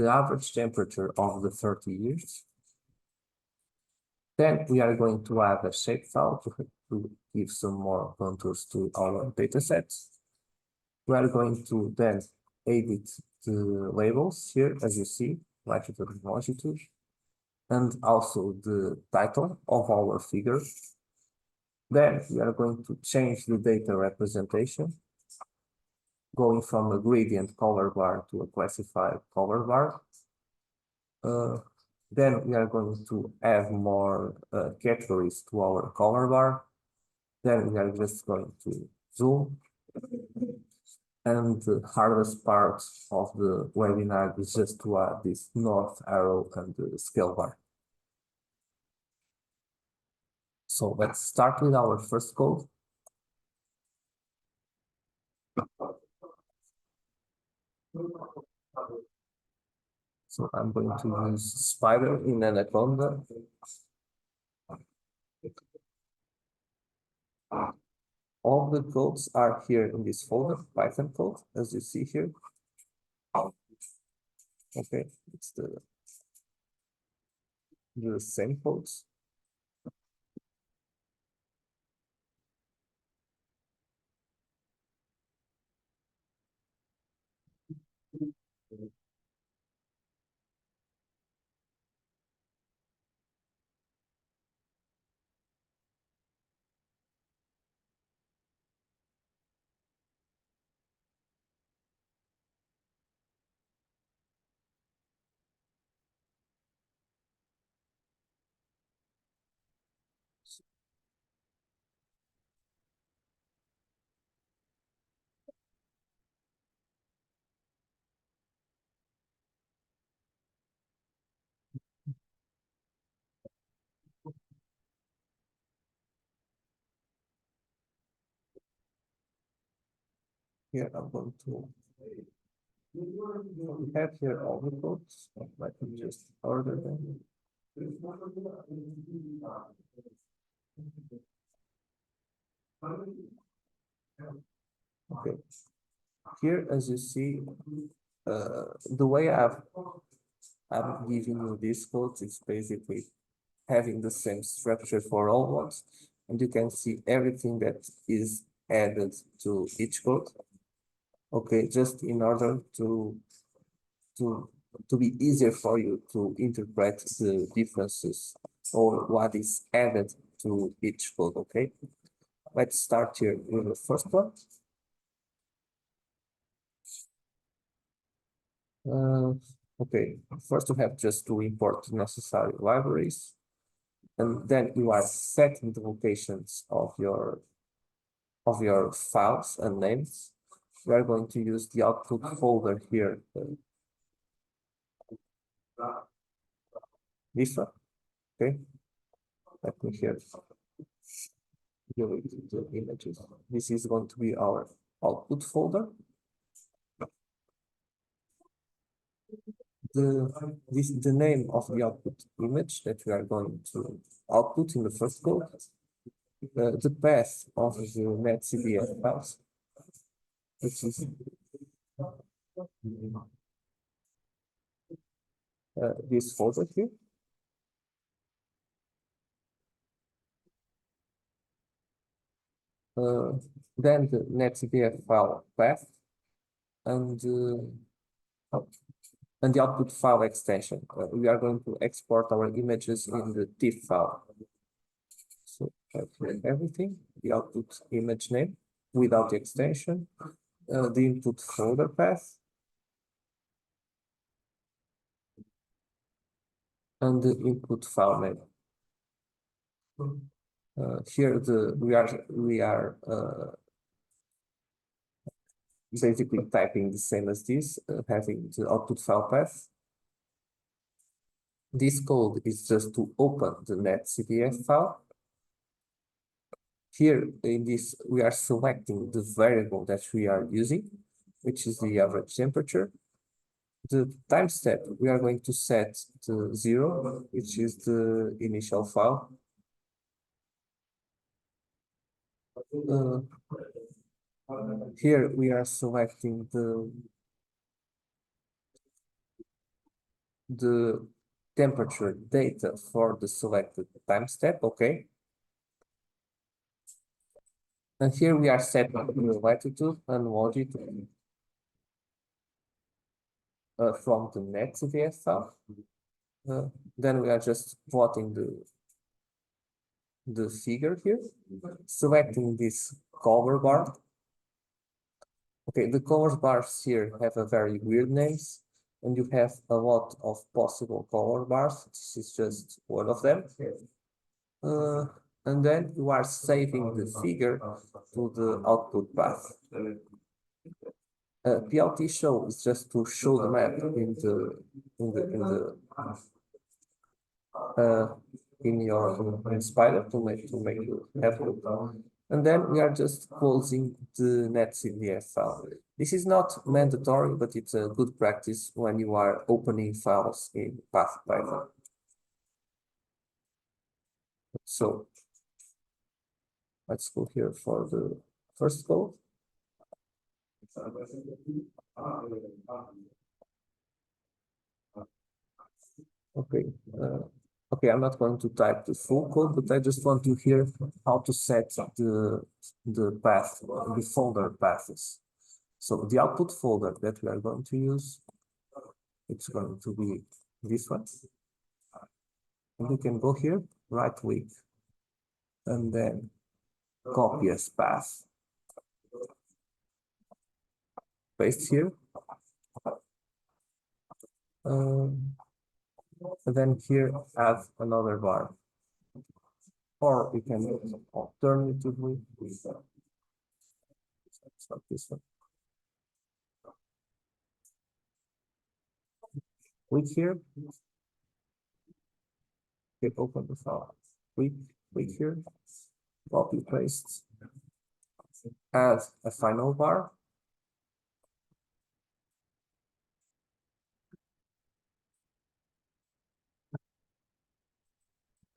[SPEAKER 1] average temperature of the 30 years. Then we are going to add a shapefile to give some more contours to our data sets. We are going to then edit the labels here, as you see, latitude and longitude, and also the title of our figure. Then we are going to change the data representation, going from a gradient color bar to a classified color bar. Then we are going to add more categories to our color bar. Then we are just going to zoom. And the hardest part of the webinar is just to add this north arrow and the scale bar. So let's start with our first code. So I'm going to use Spider in Anaconda. All the codes are here in this folder, Python code, as you see here. Okay, it's the same codes. Here I'm going to we have here all the codes. Let me just order them. Okay. Here, as you see, the way I'm giving you these codes is basically having the same structure for all ones, and you can see everything that is added to each code. Okay, just in order to be easier for you to interpret the differences or what is added to each code. Okay, let's start here with the first one. Okay, first you have just to import necessary libraries, and then you are setting the locations of your files and names. We are going to use the output folder here. This one, okay. Let me here delete the images. This is going to be our output folder. The name of the output image that we are going to output in the first code, the path of the netcdf files, which is this folder here. Then the netcdf file path and the output file extension. We are going to export our images in the TIFF file. So everything, the output image name without the extension, the input folder path, and the input file name. Here we are basically typing the same as this, having the output file path. This code is just to open the netcdf file. Here in this, we are selecting the variable that we are using, which is the average temperature. The time step, we are going to set to 0, which is the initial file. Here we are selecting the temperature data for the selected time step, okay? And here we are setting the latitude and longitude from the netcdf file. Then we are just plotting the figure here, selecting this color bar. Okay, the color bars here have a very weird names, and you have a lot of possible color bars. This is just one of them. And then you are saving the figure to the output path. PLT show is just to show the map in Spider to make you happy. And then we are just closing the netcdf file. This is not mandatory, but it's a good practice when you are opening files in Python. So let's go here for the first code. Okay. Okay, I'm not going to type the full code, but I just want to hear how to set the path, the folder paths. So the output folder that we are going to use, it's going to be this one. And you can go here, right click, and then copy as path. Paste here. And then here add another bar. Or we can alternatively start this one. Click here. Click open the file. Click here. Copy paste. Add a final bar.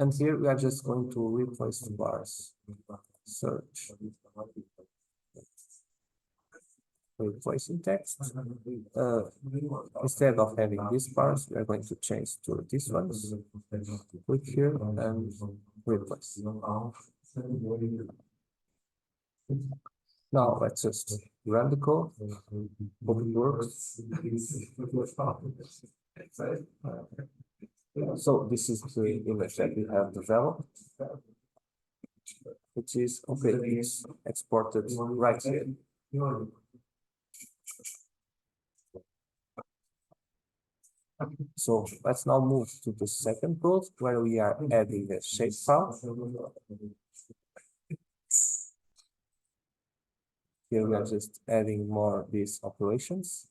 [SPEAKER 1] And here we are just going to replace the bars. Search. Replacing text. Instead of having these bars, we are going to change to these ones. Click here and replace. Now let's just run the code. Hope it works. So this is the image that we have developed, which is okay. It's exported right here. So let's now move to the second code where we are adding a shapefile. Here we are just adding more of these operations.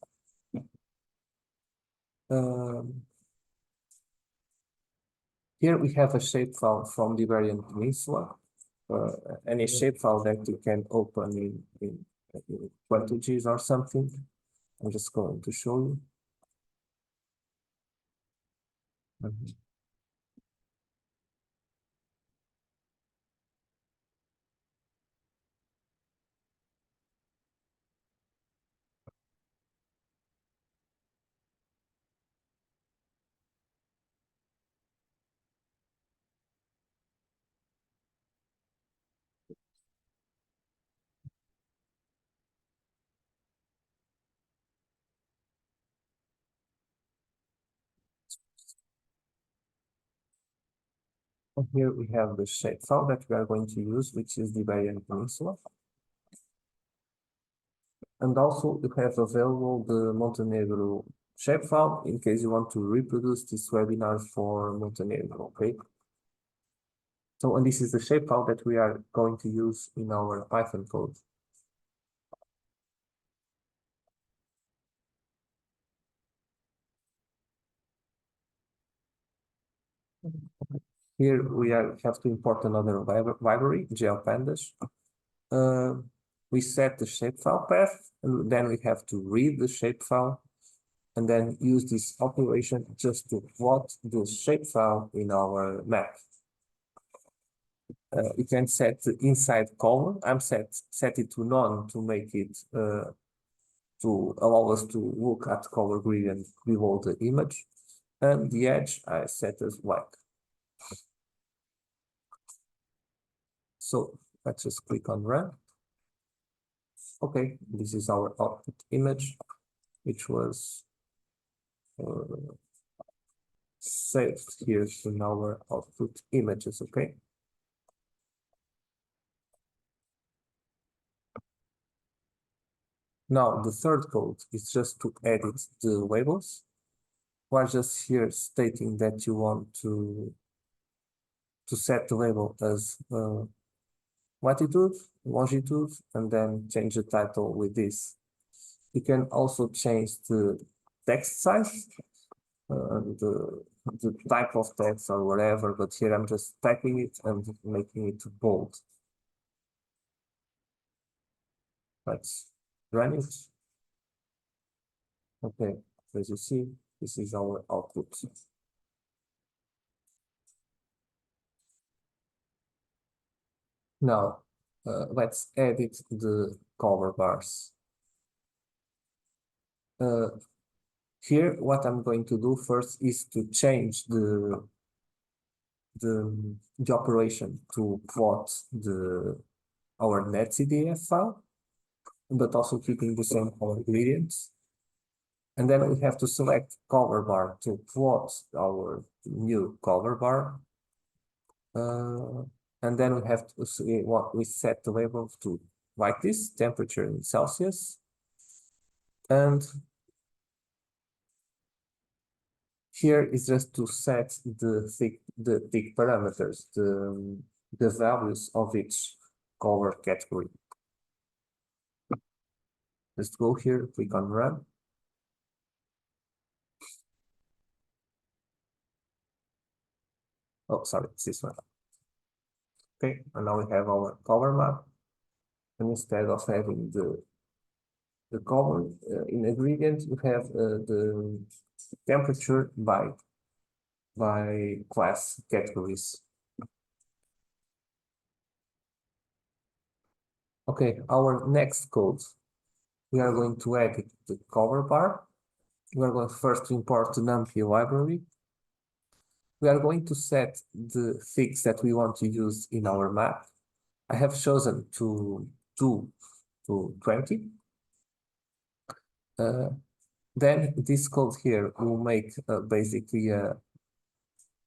[SPEAKER 1] Here we have a shapefile from the Iberian Peninsula. Any shapefile that you can open in 20Gs or something. I'm just going to show you. And here we have the shapefile that we are going to use, which is the Iberian Peninsula. And also we have available the Montenegro shapefile in case you want to reproduce this webinar for Montenegro, okay? So, and this is the shapefile that we are going to use in our Python code. Here we have to import another library, GLPandas. We set the shapefile path, and then we have to read the shapefile, and then use this operation just to plot the shapefile in our map. You can set the inside column. I'm set it to none to make it to allow us to look at color gradient below the image, and the edge I set as black. So let's just click on run. Okay, this is our output image, which was saved here in our output images, okay? Now, the third code is just to edit the labels. We're just here stating that you want to set the label as latitude, longitude, and then change the title with this. You can also change the text size, the type of text or whatever, but here I'm just typing it and making it bold. Let's run it. Okay, as you see, this is our output. Now, let's edit the color bars. Here, what I'm going to do first is to change the operation to plot our netcdf file, but also keeping the same color gradients. And then we have to select color bar to plot our new color bar. And then we have to see what we set the label to, like this, temperature in Celsius. And here is just to set the thick parameters, the values of each color category. Just go here, click on run. Oh, sorry, it's this one. Okay, and now we have our color map. And instead of having the color in a gradient, you have the temperature by class categories. Okay, our next code, we are going to edit the color bar. We are going first to import the NumPy library. We are going to set the fix that we want to use in our map. I have chosen to 2 to 20. Then this code here will make basically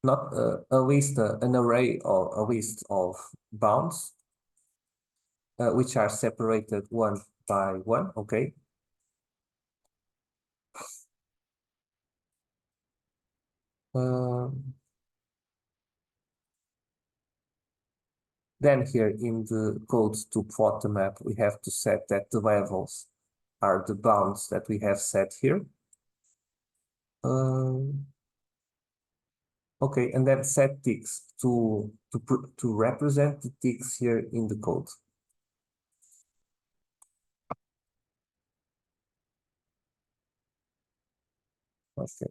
[SPEAKER 1] not a list, an array or a list of bounds, which are separated one by one, okay? Then here in the codes to plot the map, we have to set that the levels are the bounds that we have set here. Okay, and then set ticks to represent the ticks here in the code. Okay.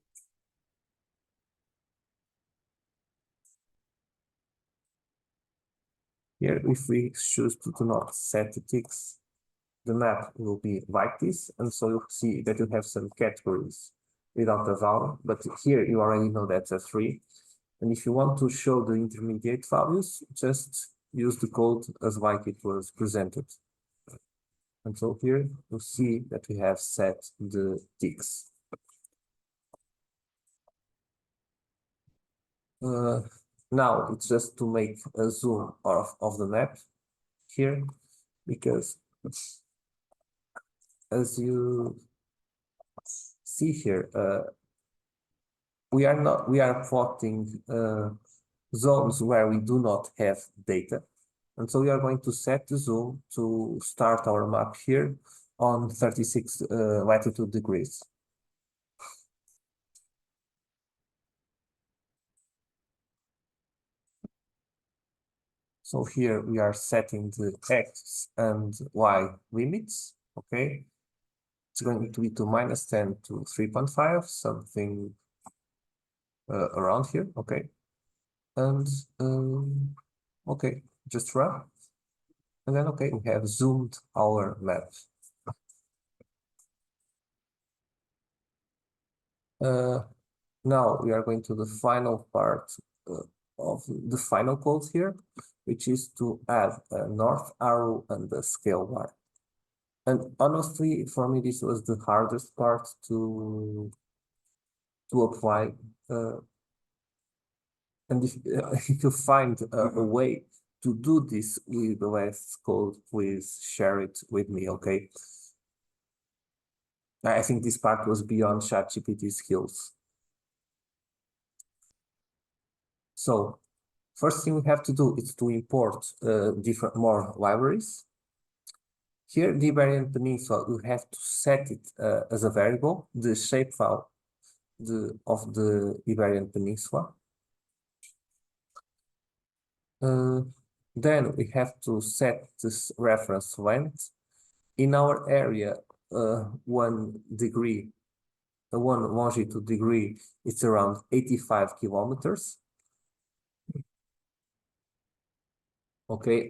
[SPEAKER 1] Here, if we choose to not set the ticks, the map will be like this, and so you'll see that you have some categories without a value, but here you already know that's a 3. And if you want to show the intermediate values, just use the code as like it was presented. And so here you see that we have set the ticks. Now it's just to make a zoom of the map here, because as you see here, we are plotting zones where we do not have data. And so we are going to set the zoom to start our map here on 36 latitude degrees. So here we are setting the X and Y limits, okay? It's going to be to -10 to 3.5, something around here, okay? And okay, just run. And then, okay, we have zoomed our map. Now we are going to the final part of the final code here, which is to add a north arrow and a scale bar. And honestly, for me, this was the hardest part to apply. And if you find a way to do this with the last code, please share it with me, okay? I think this part was beyond ChatGPT skills. So first thing we have to do is to import more libraries. Here, the Iberian Peninsula, you have to set it as a variable, the shapefile of the Iberian Peninsula. Then we have to set this reference length. In our area, 1 degree, 1 longitude degree, it's around 85 kilometers. Okay,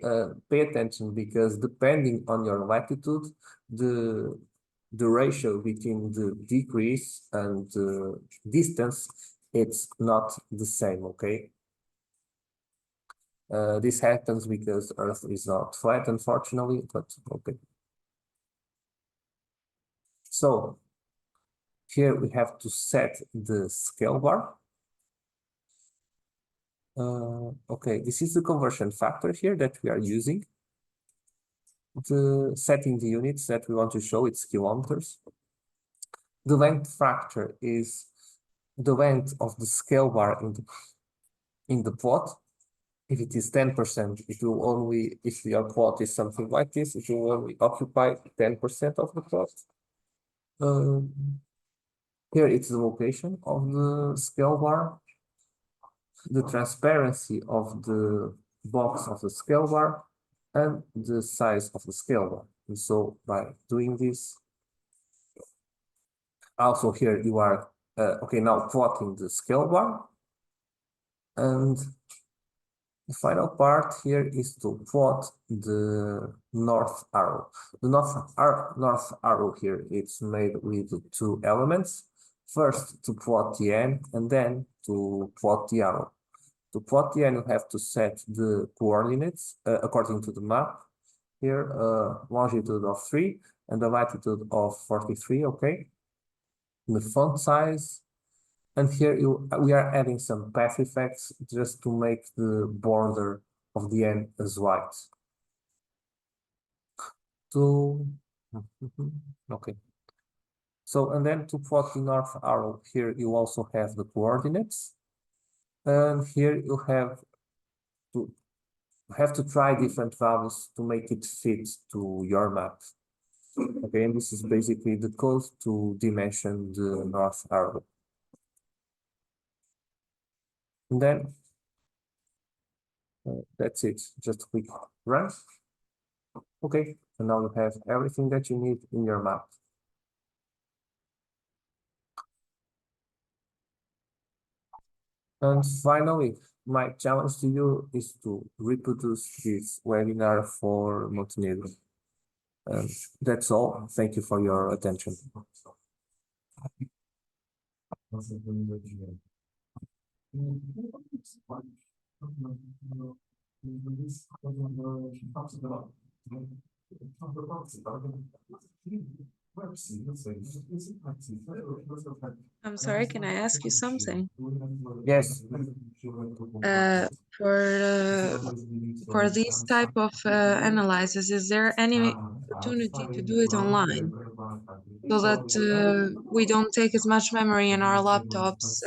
[SPEAKER 1] pay attention because depending on your latitude, the ratio between the decrease and the distance, it's not the same, okay? This happens because Earth is not flat, unfortunately, but okay. So here we have to set the scale bar. Okay, this is the conversion factor here that we are using. Setting the units that we want to show, it's kilometers. The length factor is the length of the scale bar in the plot. If it is 10%, it will only, if your plot is something like this, it will only occupy 10% of the plot. Here it's the location of the scale bar, the transparency of the box of the scale bar, and the size of the scale bar. And so by doing this, also here you are, okay, now plotting the scale bar. And the final part here is to plot the north arrow. The north arrow here, it's made with 2 elements. First to plot the n and then to plot the arrow. To plot the n, you have to set the coordinates according to the map. Here, longitude of 3 and the latitude of 43, okay? The font size. And here we are adding some path effects just to make the border of the n as white. Okay. So, and then to plot the north arrow, here you also have the coordinates. And here you have to try different values to make it fit to your map. Okay, and this is basically the code to dimension the north arrow. And then that's it, just click run. Okay, and now you have everything that you need in your map. And finally, my challenge to you is to reproduce this webinar for Montenegro. And that's all. Thank you for your attention.
[SPEAKER 3] I'm sorry, can I ask you something?
[SPEAKER 1] Yes.
[SPEAKER 3] For these type of analysis, is there any opportunity to do it online so that we don't take as much memory in our laptops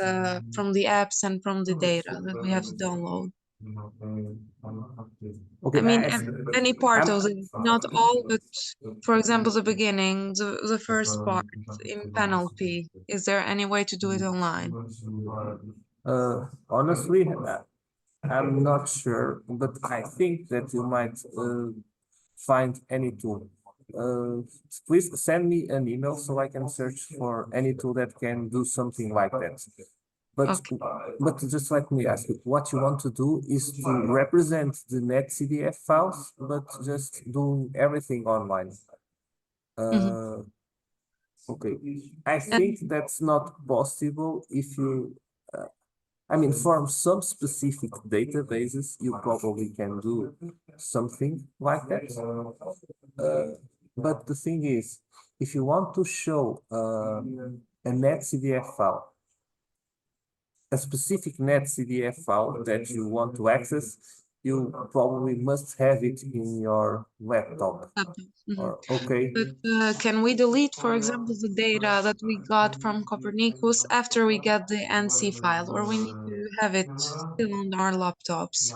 [SPEAKER 3] from the apps and from the data that we have to download?
[SPEAKER 1] Okay,
[SPEAKER 3] I mean, any part of it, not all, but for example, the beginning, the first part in panel P. Is there any way to do it online?
[SPEAKER 1] Honestly, I'm not sure, but I think that you might find any tool. Please send me an email so I can search for any tool that can do something like that. But
[SPEAKER 3] Okay.
[SPEAKER 1] but just let me ask you, what you want to do is to represent the netcdf files, but just do everything online. Okay, I think that's not possible if you, I mean, for some specific databases, you probably can do something like that. But the thing is, if you want to show a netcdf file, a specific netcdf file that you want to access, you probably must have it in your laptop. Okay.
[SPEAKER 3] But can we delete, for example, the data that we got from Copernicus after we get the NC file, or we need to have it still on our laptops?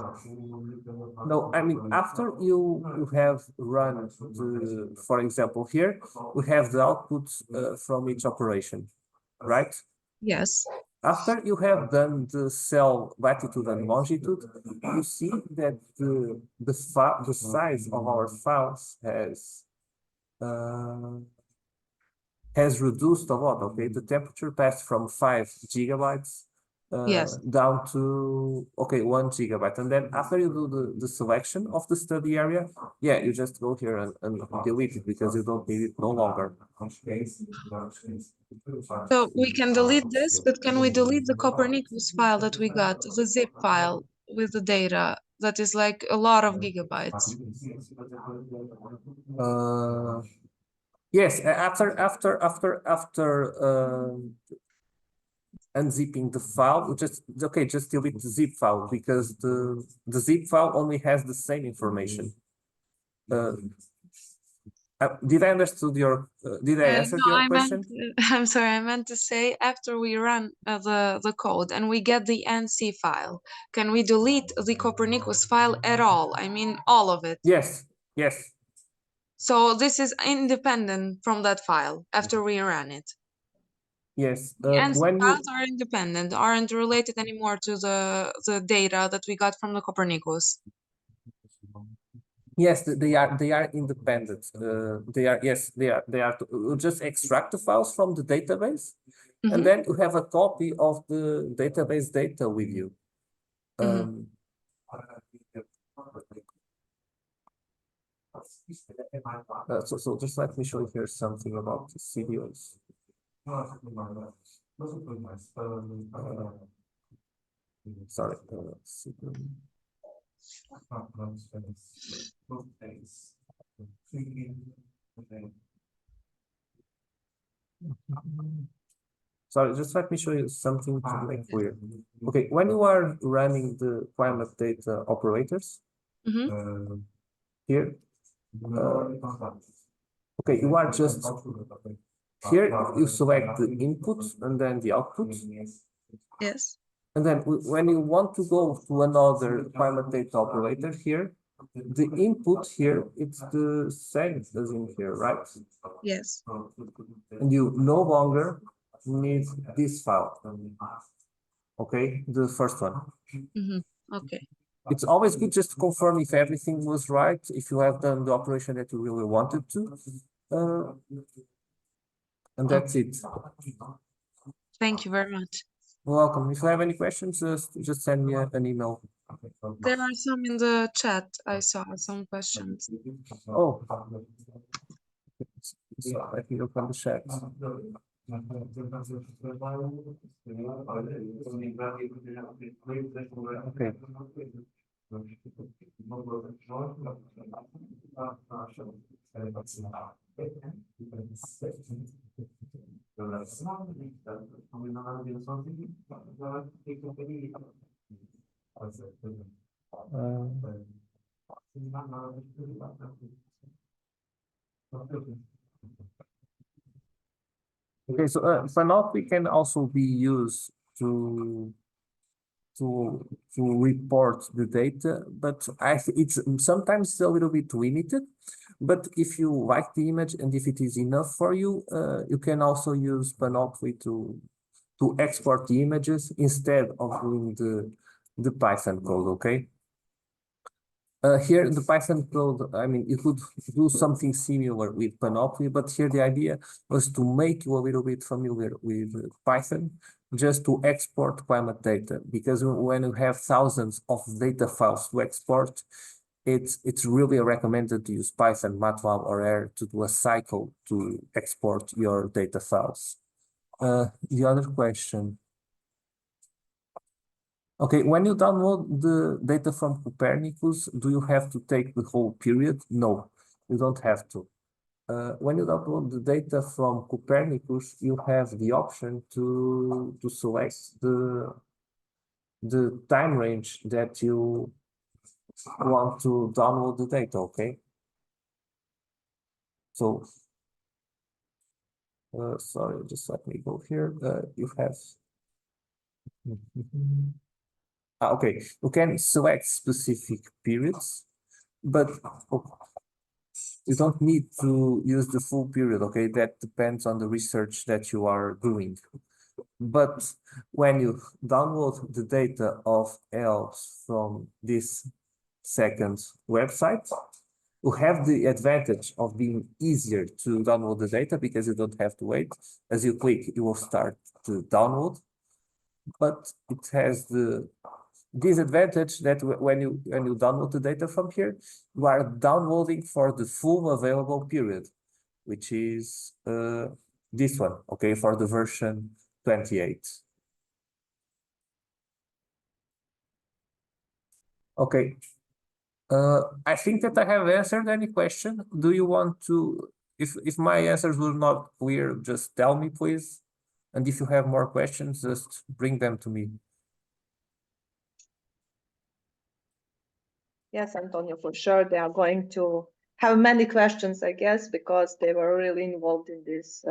[SPEAKER 1] No, I mean, after you have run the, for example, here, we have the outputs from each operation, right?
[SPEAKER 3] Yes.
[SPEAKER 1] After you have done the cell latitude and longitude, you see that the size of our files has reduced a lot. Okay, the temperature passed from 5 gigabytes
[SPEAKER 3] Yes.
[SPEAKER 1] down to 1 gigabyte, and then after you do the selection of the study area, yeah, you just go here and delete it because you don't need it no longer.
[SPEAKER 3] So we can delete this, but can we delete the Copernicus file that we got, the zip file with the data that is like a lot of gigabytes?
[SPEAKER 1] Yes, after unzipping the file, just delete the zip file because the zip file only has the same information. Did I understood your? Did I answer
[SPEAKER 3] No,
[SPEAKER 1] your question?
[SPEAKER 3] I'm sorry, I meant to say after we run the code and we get the NC file, can we delete the Copernicus file at all? I mean, all of it.
[SPEAKER 1] Yes, yes,
[SPEAKER 3] So this is independent from that file after we run it.
[SPEAKER 1] yes.
[SPEAKER 3] The NC
[SPEAKER 1] When you
[SPEAKER 3] files are independent, aren't related anymore to the data that we got from the Copernicus.
[SPEAKER 1] Yes, they are independent. They are you just extract the files from the database, and then you have a copy of the database data with you. So just let me show you here something about the CDOs. Sorry. Sorry, just let me show you something to make clear. Okay, when you are running the climate data operators, here, okay, you are just here, you select the input and then the output.
[SPEAKER 3] Yes.
[SPEAKER 1] And then when you want to go to another climate data operator here, the input here, it's the same as in here, right?
[SPEAKER 3] Yes.
[SPEAKER 1] And you no longer need this file. Okay, the first one.
[SPEAKER 3] Okay.
[SPEAKER 1] It's always good just to confirm if everything was right, if you have done the operation that you really wanted to. And that's it.
[SPEAKER 3] Thank you very much.
[SPEAKER 1] You're welcome. If you have any questions, just send me an email.
[SPEAKER 3] There are some in the chat. I saw some questions.
[SPEAKER 1] Oh. So let me open the chat. Okay. Okay, so Panoply can also be used to report the data, but it's sometimes a little bit limited. But if you like the image and if it is enough for you, you can also use Panoply to export the images instead of doing the Python code, okay? Here the Python code, I mean, you could do something similar with Panoply, but here the idea was to make you a little bit familiar with Python, just to export climate data, because when you have thousands of data files to export, it's really recommended to use Python, MATLAB, or R to do a cycle to export your data files. The other question. Okay, when you download the data from Copernicus, do you have to take the whole period? No, you don't have to. When you download the data from Copernicus, you have the option to select the time range that you want to download the data, okay? So, sorry, just let me go here. You have. Okay, you can select specific periods, but you don't need to use the full period, okay? That depends on the research that you are doing. But when you download the data of ELS from this second website, you have the advantage of being easier to download the data because you don't have to wait. As you click, you will start to download, but it has the disadvantage that when you download the data from here, you are downloading for the full available period, which is this one, okay, for the version 28. Okay, I think that I have answered any question. Do you want to, if my answers were not clear, just tell me, please. And if you have more questions, just bring them to me.
[SPEAKER 4] Yes, Antonio, for sure. They are going to have many questions, I guess, because they were really involved in this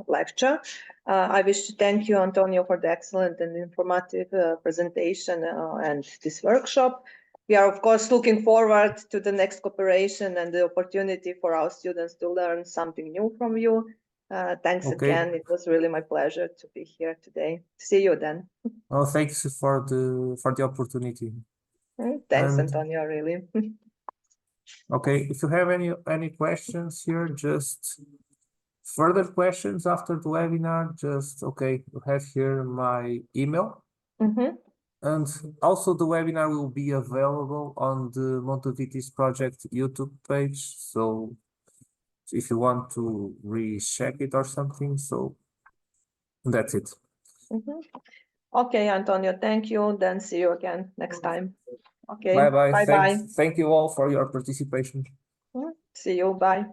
[SPEAKER 4] lecture. I wish to thank you, Antonio, for the excellent and informative presentation and this workshop. We are, of course, looking forward to the next cooperation and the opportunity for our students to learn something new from you. Thanks again. It was really my pleasure to be here today. See you then.
[SPEAKER 1] Oh, thanks for the opportunity.
[SPEAKER 4] Thanks, Antonio, really.
[SPEAKER 1] Okay, if you have any questions here, just further questions after the webinar, just, okay, you have here my email. And also the webinar will be available on the Montovitis Project YouTube page. So if you want to recheck it or something, so that's it.
[SPEAKER 4] Okay, Antonio, thank you. Then see you again next time. Okay,
[SPEAKER 1] Bye-bye.
[SPEAKER 4] bye-bye.
[SPEAKER 1] Thank you all for your participation.
[SPEAKER 4] See you, bye.